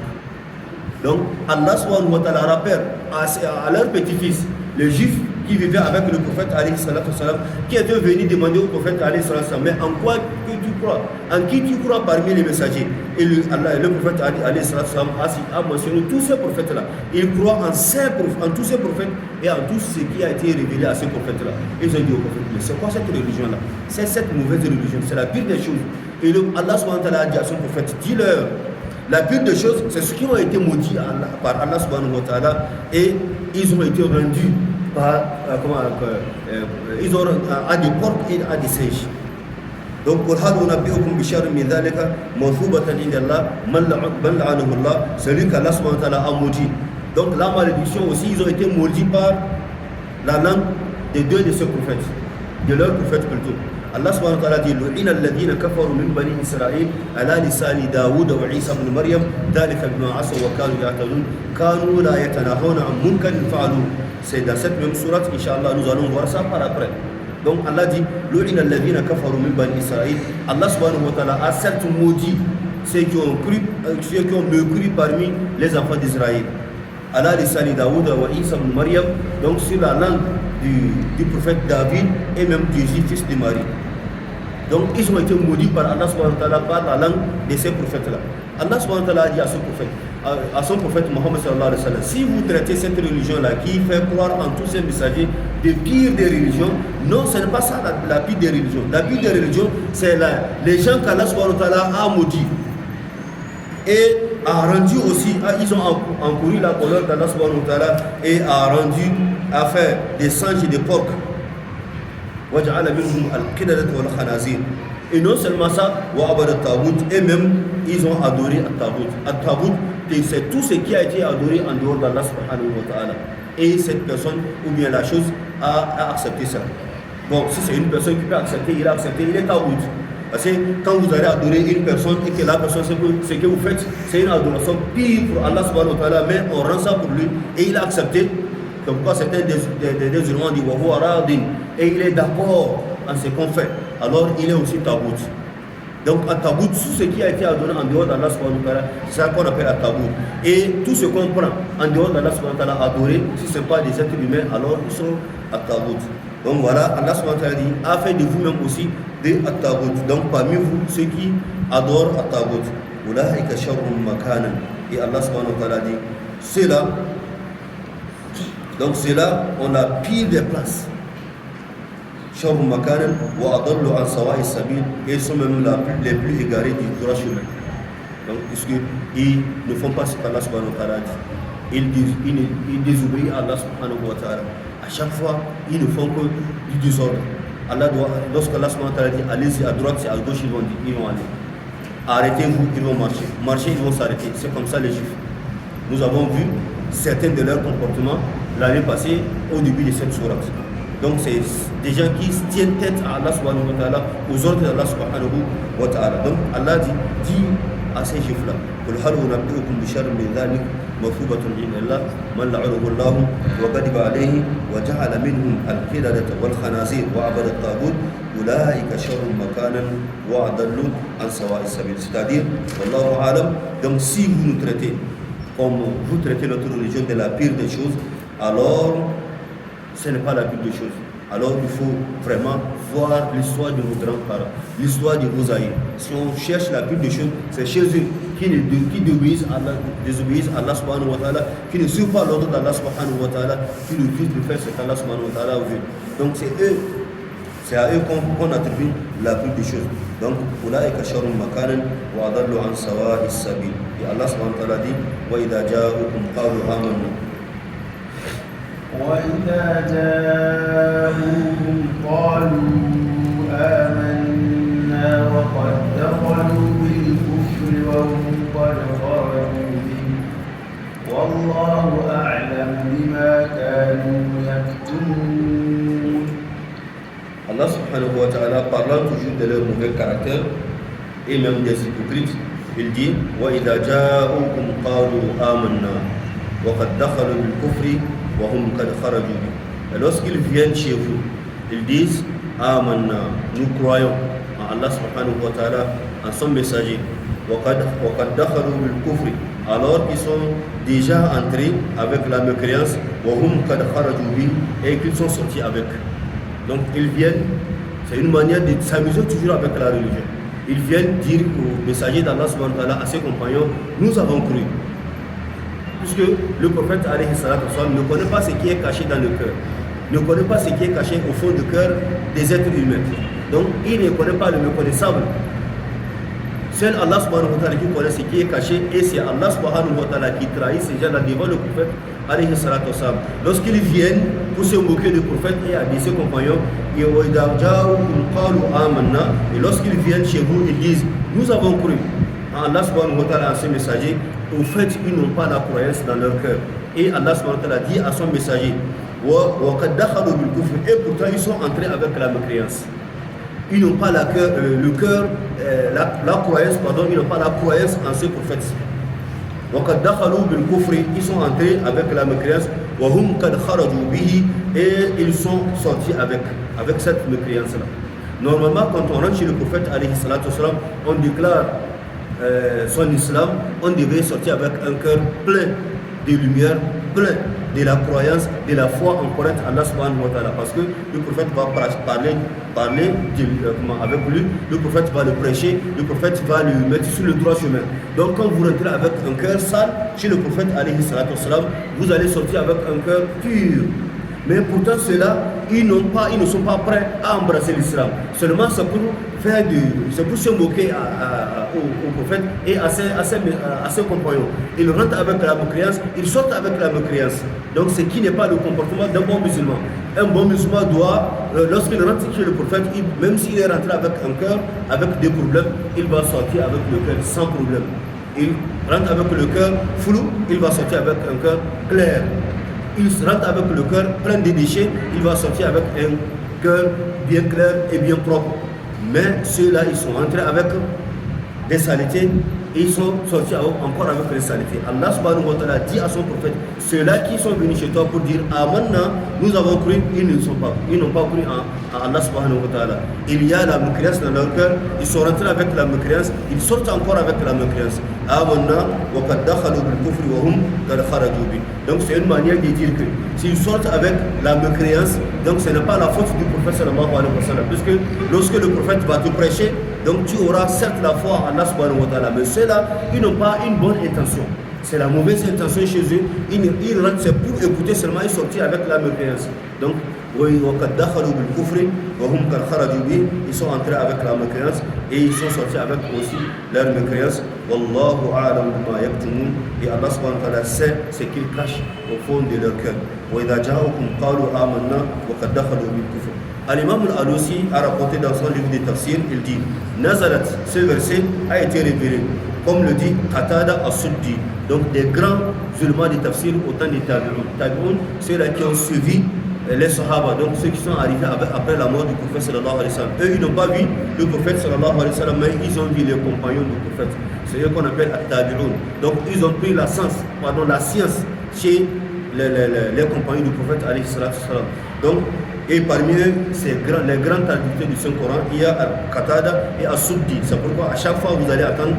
Donc Allah subhanahu wa ta'ala rappelle à leur petit-fils, le juif qui vivait avec le prophète alayhi salatu salam, qui était venu demander au prophète alayhi salatu salam, mais en quoi que tu crois? En qui tu crois parmi les messagers? Et le prophète alayhi salatu salam a mentionné tous ces prophètes-là. Il croit en tous ces prophètes et en tout ce qui a été révélé à ces prophètes-là. Ils ont dit au prophète, mais c'est quoi cette religion-là? C'est cette mauvaise religion, c'est la pire des choses. Et Allah subhanahu wa ta'ala a dit à son prophète, dis-leur, la pire des choses, c'est ceux qui ont été maudits par Allah subhanahu wa ta'ala et ils ont été rendus ils ont à des porcs et à des singes. Donc, celui qu'Allah subhanahu wa ta'ala a maudit. Donc, la malédiction aussi, ils ont été maudits par la langue des deux de ces prophètes, de leurs prophètes plutôt. Allah subhanahu wa ta'ala dit لُعِنَ الَّذِينَ كَفَرُوا مِنْ بَنِي إِسْرَائِيلَ عَلَى لِسَانِ دَاوُودَ وَعِيسَى بْنِ مَرْيَمَ ذَلِكَ بِمَا عَصَوْا وَكَانُوا يَعْتَدُونَ كَانُوا لَا يَتَنَاهَوْنَ عَنْ مُنكَرٍ فَعَلُوهُ. C'est dans cette même sourate, Inch'Allah, nous allons voir ça par après. Donc Allah dit لُعِنَ الَّذِينَ كَفَرُوا مِنْ بَنِي إِسْرَائِيلَ. Allah subhanahu wa ta'ala a certes maudit ceux qui ont mécru parmi les enfants d'Israël. Ala lisani Daoud wa Isa ibn Maryam, donc sur la langue du prophète David et même du fils de Marie. Donc ils ont été maudits par Allah subhanahu wa ta'ala par la langue de ces prophètes-là. Allah subhanahu wa ta'ala a dit à son prophète Mohammed sallallahu alayhi wa sallam, si vous traitez cette religion-là qui fait croire en tous ces messagers de pire des religions, non, ce n'est pas ça la pire des religions. La pire des religions, c'est les gens qu'Allah subhanahu wa ta'ala a maudits. Et a rendu aussi, ils ont encouru la colère d'Allah subhanahu wa ta'ala et a fait des singes et des porcs. Et non seulement ça, et même ils ont adoré At-Tabout. C'est tout ce qui a été adoré en dehors d'Allah subhanahu wa ta'ala. Et cette personne, ou bien la chose, a accepté ça. Bon, si c'est une personne qui peut accepter, il a accepté, il est Tabout. Parce que quand vous allez adorer une personne et que la personne, ce que vous faites, c'est une adoration pire pour Allah subhanahu wa ta'ala, mais on rend ça pour lui et il a accepté. Comme quoi certains des musulmans disent Wahu Aradin, et il est d'accord en ce qu'on fait. Alors il est aussi Tabout. Donc à Tabout, tout ce qui a été adoré en dehors d'Allah subhanahu wa ta'ala, c'est ça qu'on appelle à Tabout. Et tout ce qu'on prend en dehors d'Allah subhanahu wa ta'ala adoré, si ce n'est pas des êtres humains, alors ils sont à Tabout. Donc voilà, Allah subhanahu wa ta'ala dit, afin de vous-même aussi de At-Tabout. Donc parmi vous, ceux qui adorent At-Tabout. Ulaika sharrun makanan. Et Allah subhanahu wa ta'ala dit, ceux-là, on a pire des places. شر مكانا وأضل عن سواء السبيل et sont même les plus égarés du droit chemin. Donc, puisqu'ils ne font pas ce qu'Allah subhanahu wa ta'ala dit, ils désobéissent à Allah subhanahu wa ta'ala. À chaque fois, ils ne font que du désordre. Lorsque Allah subhanahu wa ta'ala dit allez-y à droite, c'est à gauche, ils vont aller. Arrêtez-vous, ils vont marcher. Marcher, ils vont s'arrêter. C'est comme ça les Juifs. Nous avons vu certains de leurs comportements l'année passée au début de cette sourate. Donc c'est des gens qui tiennent tête à Allah subhanahu wa ta'ala, aux ordres d'Allah subhanahu wa ta'ala. Donc Allah dit à ces Juifs-là, قل هل أنبئكم بشر من ذلك مثوبة عند الله من لعنه الله وغضب عليه وجعل منهم القردة والخنازير وعبد الطاغوت أولئك شر مكانا وأضل عن سواء السبيل. C'est-à-dire, wallahu alam, donc si vous nous traitez comme vous traitez notre religion de la pire des choses, alors ce n'est pas la pire des choses. Alors il faut vraiment voir l'histoire de vos grands-parents, l'histoire de vos aïeux. Si on cherche la pire des choses, c'est chez eux qui désobéissent à Allah subhanahu wa ta'ala, qui ne suivent pas l'ordre d'Allah subhanahu wa ta'ala, qui refusent de faire ce qu'Allah subhanahu wa ta'ala veut. Donc c'est à eux qu'on attribue la pire des choses. Donc, أولئك شر مكانا وأضل عن سواء السبيل. Et Allah subhanahu wa ta'ala dit وإذا جاءوكم قالوا آمنا. وإذا جاءوهم قالوا آمنا وقد دخلوا بالكفر وهم قد خرجوا به والله أعلم بما كانوا يكتمون. Allah subhanahu wa ta'ala, parlant toujours de leur mauvais caractère et même des hypocrites, il dit وَإِذَا جَاءُوكُمْ قَالُوا آمَنَّا وَقَدْ دَخَلُوا بِالْكُفْرِ وَهُمْ قَدْ خَرَجُوا بِهِ. Et lorsqu'ils viennent chez vous, ils disent آمَنَّا, nous croyons en Allah subhanahu wa ta'ala, en son messager. وَقَدْ دَخَلُوا بِالْكُفْرِ, alors qu'ils sont déjà entrés avec la mécréance, وَهُمْ قَدْ خَرَجُوا بِهِ, et qu'ils sont sortis avec. Donc ils viennent, c'est une manière de s'amuser toujours avec la religion. Ils viennent dire au messager d'Allah subhanahu wa ta'ala, à ses compagnons, nous avons cru. Puisque le prophète alayhi salatu wassalam ne connaît pas ce qui est caché dans le cœur, ne connaît pas ce qui est caché au fond du cœur des êtres humains. Donc il ne connaît pas le méconnaissable. Seul Allah subhanahu wa ta'ala qui connaît ce qui est caché, et c'est Allah subhanahu wa ta'ala qui trahit ces gens-là devant le prophète alayhi salatu wassalam. Lorsqu'ils viennent pour se moquer du prophète et à ses compagnons, et lorsqu'ils viennent chez vous, ils disent nous avons cru en Allah subhanahu wa ta'ala, à ce messager. Au fait, ils n'ont pas la croyance dans leur cœur. Et Allah subhanahu wa ta'ala dit à son messager et pourtant ils sont entrés avec la mécréance. Ils n'ont pas la croyance, ils n'ont pas la croyance en ce prophète. Ils sont entrés avec la mécréance et ils sont sortis avec cette mécréance-là. Normalement, quand on rentre chez le prophète, on déclare son islam, on devait sortir avec un cœur plein de lumière, plein de la croyance, de la foi en connaître Allah subhanahu wa ta'ala. Parce que le prophète va parler avec lui, le prophète va le prêcher, le prophète va le mettre sur le droit chemin. Donc quand vous rentrez avec un cœur sale chez le prophète alayhi salatu wassalam, vous allez sortir avec un cœur pur. Mais pourtant ceux-là, ils ne sont pas prêts à embrasser l'islam. Seulement c'est pour se moquer au prophète et à ses compagnons. Ils rentrent avec la mécréance, ils sortent avec la mécréance. Donc ce qui n'est pas le comportement d'un bon musulman. Un bon musulman doit, lorsqu'il rentre chez le prophète, même s'il est rentré avec un cœur, avec des problèmes, il va sortir avec le cœur sans problème. Il rentre avec le cœur flou, il va sortir avec un cœur clair. Il rentre avec le cœur plein de déchets, il va sortir avec un cœur bien clair et bien propre. Mais ceux-là, ils sont entrés avec des saletés et ils sont sortis encore avec des saletés. Allah subhanahu wa ta'ala dit à son prophète, ceux-là qui sont venus chez toi pour dire Amanna, nous avons cru, ils n'ont pas cru en Allah subhanahu wa ta'ala. Il y a la mécréance dans leur cœur, ils sont rentrés avec la mécréance, ils sortent encore avec la mécréance. Amanna wa qad dakhalu bil kufri wa hum qad kharaju bi. Donc c'est une manière de dire que s'ils sortent avec la mécréance, donc ce n'est pas la faute du prophète sallallahu alayhi wa sallam. Puisque lorsque le prophète va te prêcher, donc tu auras certes la foi en Allah subhanahu wa ta'ala, mais ceux-là, ils n'ont pas une bonne intention. c'est la mauvaise intention chez eux. Ils rentrent, c'est pour écouter seulement, ils sortent avec la mécréance. Donc, ils sont entrés avec la mécréance et ils sont sortis avec aussi leur mécréance. Wallahu a'lam bima yaktumun. Et Allah subhanahu wa ta'ala sait ce qu'ils cachent au fond de leur cœur. Al-Imam al-Alusi a rapporté dans son livre de tafsir, il dit Nazalat, ce verset a été révélé, comme le dit Qatada as-Suddi, donc des grands musulmans de tafsir au temps des Tabi'un. Tabi'un, ceux-là qui ont suivi les Sahaba, donc ceux qui sont arrivés après la mort du prophète sallallahu alayhi wa sallam. Eux, ils n'ont pas vu le prophète sallallahu alayhi wa sallam, mais ils ont vu les compagnons du prophète. C'est eux qu'on appelle At-Tabi'un. Donc, ils ont pris la science chez les compagnons du prophète alayhi sallam. Donc, et parmi eux, les grands traducteurs du Saint-Coran, il y a Qatada et As-Suddi. C'est pourquoi à chaque fois vous allez attendre,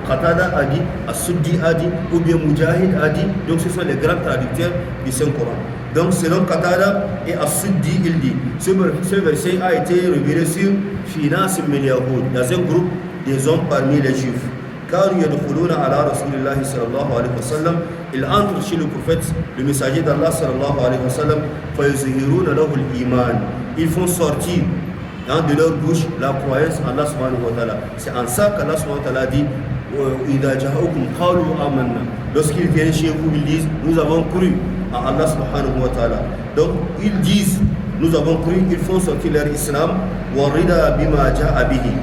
Qatada a dit, As-Suddi a dit, ou bien Mujahid a dit. Donc ce sont les grands traducteurs du Saint-Coran. Donc selon Qatada et As-Suddi, il dit, ce verset a été révélé sur Finas min Yahoud, dans un groupe des hommes parmi les Juifs. كانوا يدخلون على رسول الله صلى الله عليه وسلم. Ils entrent chez le prophète, le messager d'Allah صلى الله عليه وسلم. فيظهرون له الإيمان. Ils font sortir de leur bouche la croyance en Allah subhanahu wa ta'ala. C'est en ça qu'Allah subhanahu wa ta'ala dit إذا جاءوكم قالوا آمنا. Lorsqu'ils viennent chez vous, ils disent nous avons cru à Allah subhanahu wa ta'ala. Donc ils disent nous avons cru, ils font sortir leur islam, et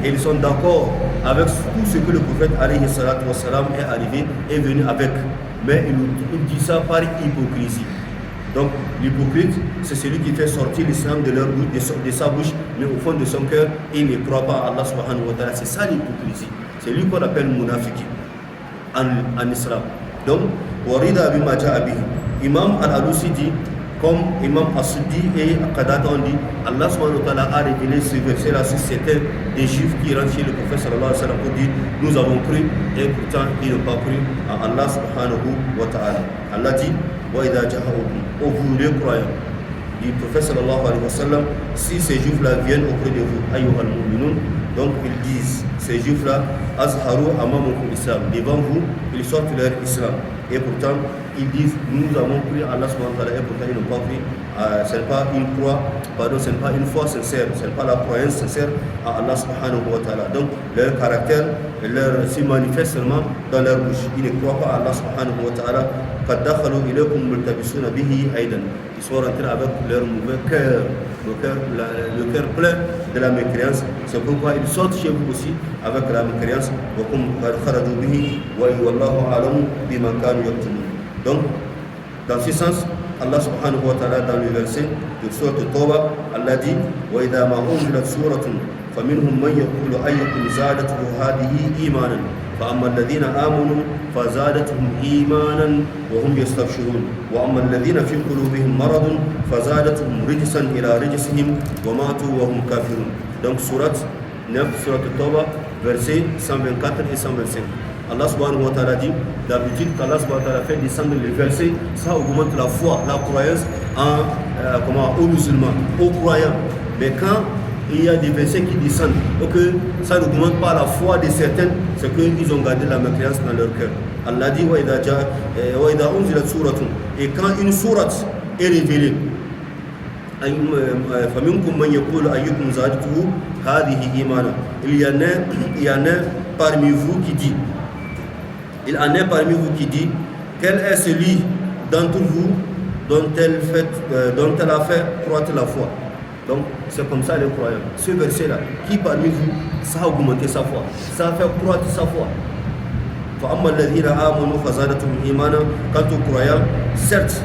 ils sont d'accord avec tout ce que le prophète alayhi salatu wa salam est arrivé, est venu avec. Mais il dit ça par hypocrisie. Donc l'hypocrite, c'est celui qui fait sortir l'islam de sa bouche, mais au fond de son cœur, il ne croit pas à Allah subhanahu wa ta'ala. C'est ça l'hypocrisie. C'est lui qu'on appelle munafiki en islam. Donc, Imam al-Alusi dit, comme Imam As-Suddi et Qatada ont dit, Allah subhanahu wa ta'ala a révélé ce verset-là sur certains des juifs qui rentrent chez le prophète sallallahu alayhi wa sallam pour dire nous avons cru, et pourtant ils n'ont pas cru à Allah subhanahu wa ta'ala. Allah dit wa idha ja'akum, ô vous les croyants du prophète sallallahu alayhi wa sallam, si ces juifs-là viennent auprès de vous, ayyuhal mu'minun, donc ils disent, ces juifs-là, azharu amamukum islam, devant vous, ils sortent leur islam. Et pourtant, ils disent, nous avons cru à Allah subhanahu wa ta'ala, et pourtant ils n'ont pas cru. Ce n'est pas une ce n'est pas une foi sincère, ce n'est pas la croyance sincère à Allah subhanahu wa ta'ala. Donc, leur caractère se manifeste seulement dans leur bouche. Ils ne croient pas à Allah subhanahu wa ta'ala. Ils sont rentrés avec leur mauvais cœur, le cœur plein de la mécréance. C'est pourquoi ils sortent chez vous aussi avec la mécréance. Donc, dans ce sens, Allah subhanahu wa ta'ala dans le verset de Sourate Tawbah, Allah dit وَإِذَا مَا أُنْزِلَتْ سُورَةٌ فَمِنْهُمْ مَنْ يَقُولُ أَيُّكُمْ زَادَتْهُ هَذِهِ إِيمَانًا فَأَمَّا الَّذِينَ آمَنُوا فَزَادَتْهُمْ إِيمَانًا وَهُمْ يَسْتَبْشِرُونَ وَأَمَّا الَّذِينَ فِي قُلُوبِهِمْ مَرَضٌ فَزَادَتْهُمْ رِجْسًا إِلَى رِجْسِهِمْ وَمَاتُوا وَهُمْ كَافِرُونَ. Donc Sourate 9, Sourate Tawbah, versets 124 et 125. Allah subhanahu wa ta'ala dit, d'habitude qu'Allah subhanahu wa ta'ala fait descendre les versets, ça augmente la foi, la croyance aux musulmans, aux croyants. Mais quand il y a des versets qui descendent, donc ça n'augmente pas la foi de certains, c'est qu'ils ont gardé la mécréance dans leur cœur. Allah dit, et quand une sourate est révélée, il y en a parmi vous qui dit, quel est celui d'entre vous dont elle a fait croître la foi. Donc c'est comme ça les croyants. Ce verset-là, qui parmi vous, ça a augmenté sa foi, ça a fait croître sa foi. Quant aux croyants, certes,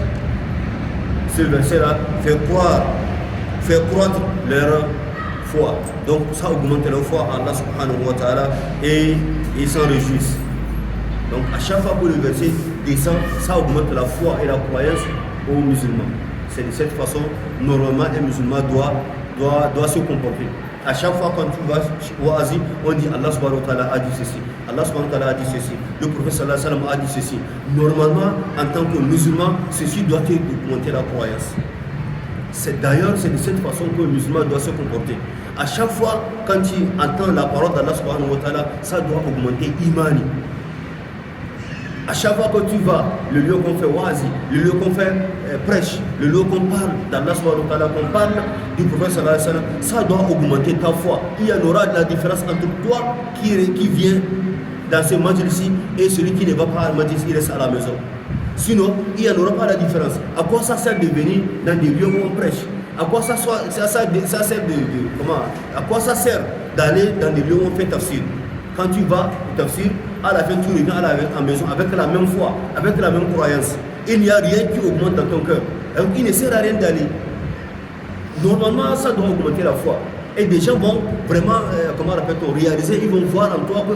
ce verset-là fait croître leur foi. Donc ça augmente leur foi en Allah subhanahu wa ta'ala et ils s'en réjouissent. Donc à chaque fois que le verset descend, ça augmente la foi et la croyance aux musulmans. C'est de cette façon, normalement, un musulman doit se comporter. À chaque fois quand tu vas au Asie, on dit Allah subhanahu wa ta'ala a dit ceci, Allah subhanahu wa ta'ala a dit ceci, le prophète sallallahu alayhi wa sallam a dit ceci. Normalement, en tant que musulman, ceci doit augmenter la croyance. D'ailleurs, c'est de cette façon que le musulman doit se comporter. À chaque fois, quand tu entends la parole d'Allah subhanahu wa ta'ala, ça doit augmenter imani. À chaque fois que tu vas, le lieu qu'on fait wazi, le lieu qu'on fait prêche, le lieu qu'on parle d'Allah subhanahu wa ta'ala, qu'on parle du prophète sallallahu alayhi wa sallam, ça doit augmenter ta foi. Il y en aura de la différence entre toi qui vient dans ce majlis-ci et celui qui ne va pas à la majlis, il reste à la maison. Sinon, il n'y en aura pas la différence. À quoi ça sert de venir dans des lieux où on prêche? À quoi ça sert à quoi ça sert d'aller dans des lieux où on fait tafsir? Quand tu vas au tafsir, à la fin tu reviens à la maison avec la même foi, avec la même croyance. Il n'y a rien qui augmente dans ton cœur. Donc il ne sert à rien d'aller. Normalement, ça doit augmenter la foi. Et des gens vont vraiment, réaliser, ils vont voir en toi que,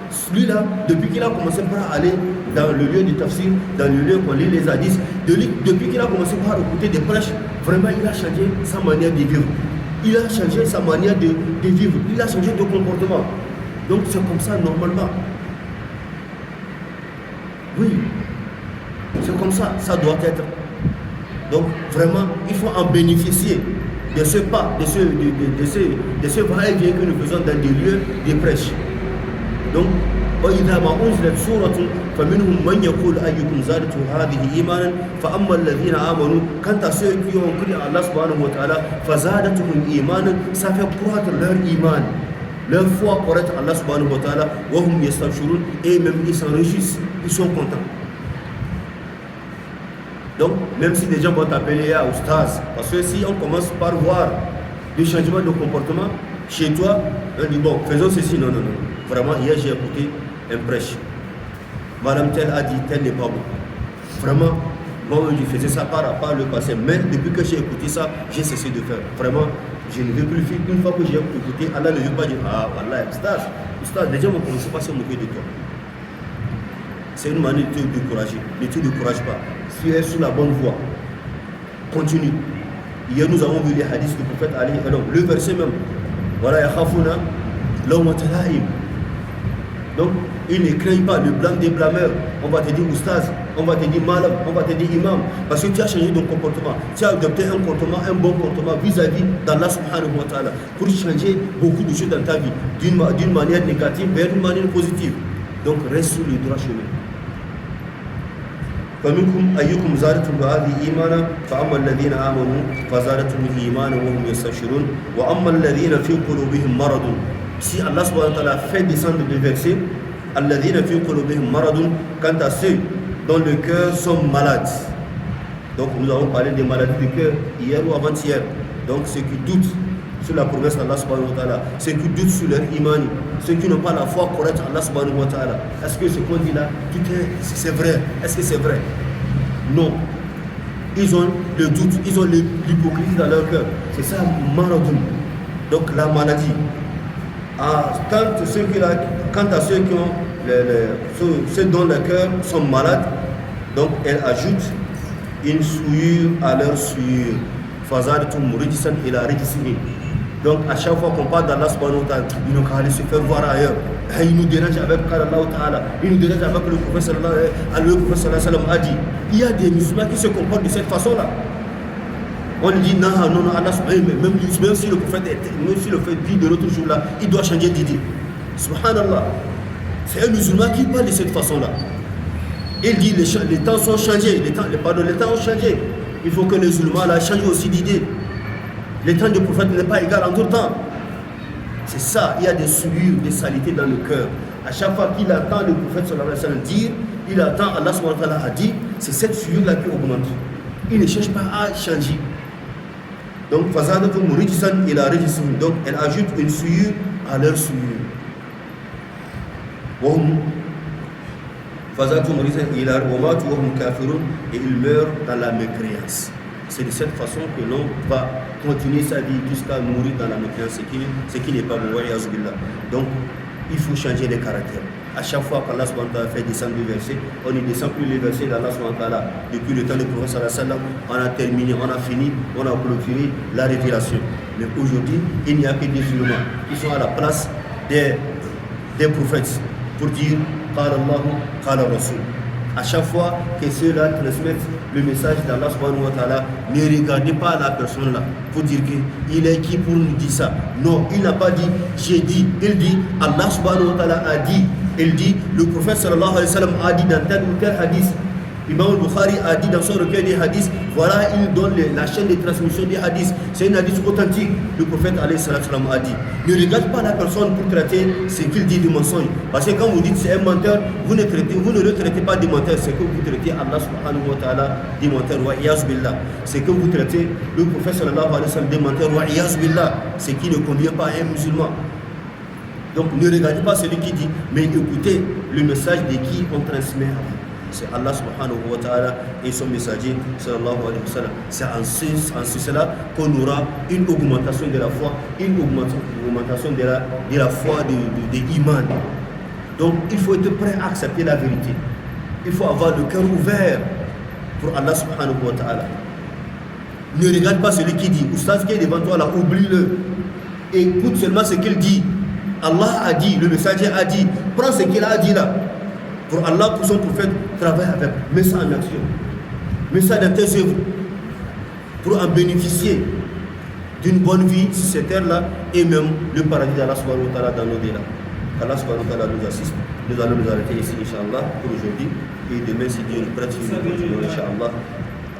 celui-là, depuis qu'il a commencé par aller dans le lieu du tafsir, dans le lieu qu'on lit les hadiths, depuis qu'il a commencé par écouter des prêches, vraiment il a changé sa manière de vivre. Il a changé sa manière de vivre. Il a changé de comportement. Donc c'est comme ça normalement. Oui, c'est comme ça, ça doit être. Donc vraiment, il faut en bénéficier de ce pas, de ce va-et-vient que nous faisons dans des lieux de prêche. Donc, وإذا ما أنزلت سورة فمنهم من يقول أيكم زادته هذه إيمانا فأما الذين آمنوا كانت ceux qui ont cru à Allah subhanahu wa ta'ala فزادتهم إيمانا, ça fait croître leur iman, leur foi pour être Allah subhanahu wa ta'ala, وهم يستبشرون, et même ils s'en réjouissent, ils sont contents. Donc, même si des gens vont t'appeler à oustaz, parce que si on commence par voir des changements de comportement chez toi, on dit bon, faisons ceci, non. Vraiment, hier j'ai écouté un prêche. Madame telle a dit, tel n'est pas bon. Vraiment, moi je faisais ça par le passé, mais depuis que j'ai écouté ça, j'ai cessé de faire. Vraiment, je ne veux plus le faire. Une fois que j'ai écouté, Allah ne veut pas dire, voilà, oustaz, les gens vont commencer par se moquer de toi. C'est une manière de te décourager. Ne te décourage pas. Si tu es sur la bonne voie, continue. Hier, nous avons vu les hadiths du prophète Ali, le verset même. Voilà, yakhafuna lawmata la'im. Donc, il ne craigne pas le blanc des blâmeurs. On va te dire oustaz, on va te dire malam, on va te dire imam. Parce que tu as changé ton comportement. Tu as adopté un bon comportement vis-à-vis d'Allah subhanahu wa ta'ala. Pour changer beaucoup de choses dans ta vie. D'une manière négative vers une manière positive. Donc, reste sur le droit chemin. فمنكم أيكم زادتهم هذه إيمانا فأما الذين آمنوا فزادتهم إيمانا وهم يستبشرون وأما الذين في قلوبهم مرض. Si Allah subhanahu wa ta'ala fait descendre le verset, الذين في قلوبهم مرض, quant à ceux dont le cœur sont malades. Donc nous avons parlé des maladies du cœur hier ou avant-hier. Donc ceux qui doutent sur la promesse d'Allah subhanahu wa ta'ala, ceux qui doutent sur leur iman, ceux qui n'ont pas la foi correcte à Allah subhanahu wa ta'ala. Est-ce que ce qu'on dit là, c'est vrai? Est-ce que c'est vrai? Non. Ils ont le doute, ils ont l'hypocrisie dans leur cœur. C'est ça, maladie. Donc la maladie. Quant à ceux qui ont ceux dont le cœur sont malades, donc elle ajoute une souillure à leur souillure. Fazadatum rijsan ila rijsihi. Donc à chaque fois qu'on parle d'Allah subhanahu wa ta'ala, ils n'ont qu'à aller se faire voir ailleurs. Il nous dérange avec Allah ta'ala, il nous dérange avec le prophète sallallahu alayhi wa sallam a dit. Il y a des musulmans qui se comportent de cette façon-là. On dit non, Allah même si le prophète dit de l'autre jour là, il doit changer d'idée. Subhanallah. C'est un musulman qui parle de cette façon-là. Il dit les temps sont changés, les temps ont changé. Il faut que les musulmans là changent aussi d'idée. Le temps du prophète n'est pas égal en tout temps. C'est ça, il y a des souillures, des saletés dans le cœur. À chaque fois qu'il attend le prophète sallallahu alayhi wa sallam dire, il attend Allah subhanahu wa ta'ala a dit, c'est cette souillure-là qui augmente. Il ne cherche pas à changer. Donc, fazadatum rijsan ila rijsihim. Donc, elle ajoute une souillure à leur souillure. Fazadatum rijsan ila wamatu wa hum kafirun, et ils meurent dans la mécréance. C'est de cette façon que l'on va continuer sa vie jusqu'à mourir dans la mécréance, ce qui n'est pas bon. Donc, il faut changer les caractères. À chaque fois qu'Allah subhanahu wa ta'ala fait descendre le verset, on ne descend plus les versets d'Allah subhanahu wa ta'ala. Depuis le temps du prophète sallallahu alayhi wa sallam, on a terminé, on a fini, on a clôturé la révélation. Mais aujourd'hui, il n'y a que des musulmans qui sont à la place des prophètes pour dire Qala Allahu, Qala Rasul. À chaque fois que ceux-là transmettent le message d'Allah subhanahu wa ta'ala, ne regardez pas la personne là pour dire qu'il est qui pour nous dire ça. Non, il n'a pas dit j'ai dit, il dit Allah subhanahu wa ta'ala a dit. Il dit le prophète sallallahu alayhi wa sallam a dit dans tel ou tel hadith. Imam al-Bukhari a dit dans son recueil des hadiths, voilà, il donne la chaîne de transmission des hadiths. C'est un hadith authentique. Le prophète alayhi salam a dit. Ne regarde pas la personne pour traiter ce qu'il dit de mensonge. Parce que quand vous dites c'est un menteur, vous ne le traitez pas de menteur, c'est que vous traitez Allah subhanahu wa ta'ala de menteur. Wa iyaz billah. C'est que vous traitez le prophète sallallahu alayhi wa sallam de menteur. Wa iyaz billah. Ce qui ne convient pas à un musulman. Donc ne regardez pas celui qui dit, mais écoutez le message de qui on transmet à vous. C'est Allah subhanahu wa ta'ala et son messager sallallahu alayhi wa sallam. C'est en cela qu'on aura une augmentation de la foi, une augmentation de la foi de l'iman. Donc il faut être prêt à accepter la vérité. Il faut avoir le cœur ouvert pour Allah subhanahu wa ta'ala. Ne regarde pas celui qui dit, oustaz qui est devant toi là, oublie-le. Écoute seulement ce qu'il dit. Allah a dit, le messager a dit, prends ce qu'il a dit là. Pour Allah, pour son prophète, travaille avec, mets ça en action. Mets ça dans tes œuvres. Pour en bénéficier d'une bonne vie sur cette terre-là et même le paradis d'Allah subhanahu wa ta'ala dans l'au-delà. Allah subhanahu wa ta'ala nous assiste. Nous allons nous arrêter ici, Inch'Allah, pour aujourd'hui. Et demain, si Dieu nous prête, nous continuerons, Inch'Allah.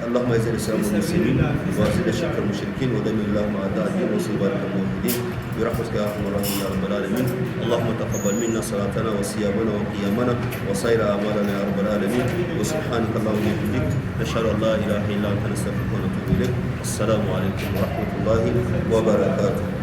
اللهم اعز الاسلام والمسلمين واذل الشرك المشركين ودمر اللهم اعداء الدين وانصر بارك الموحدين برحمتك يا ارحم الراحمين يا رب العالمين. اللهم تقبل منا صلاتنا وصيامنا وقيامنا وسائر اعمالنا يا رب العالمين. وسبحانك اللهم وبحمدك نشهد ان لا اله الا انت نستغفرك ونتوب اليك. السلام عليكم ورحمه الله وبركاته.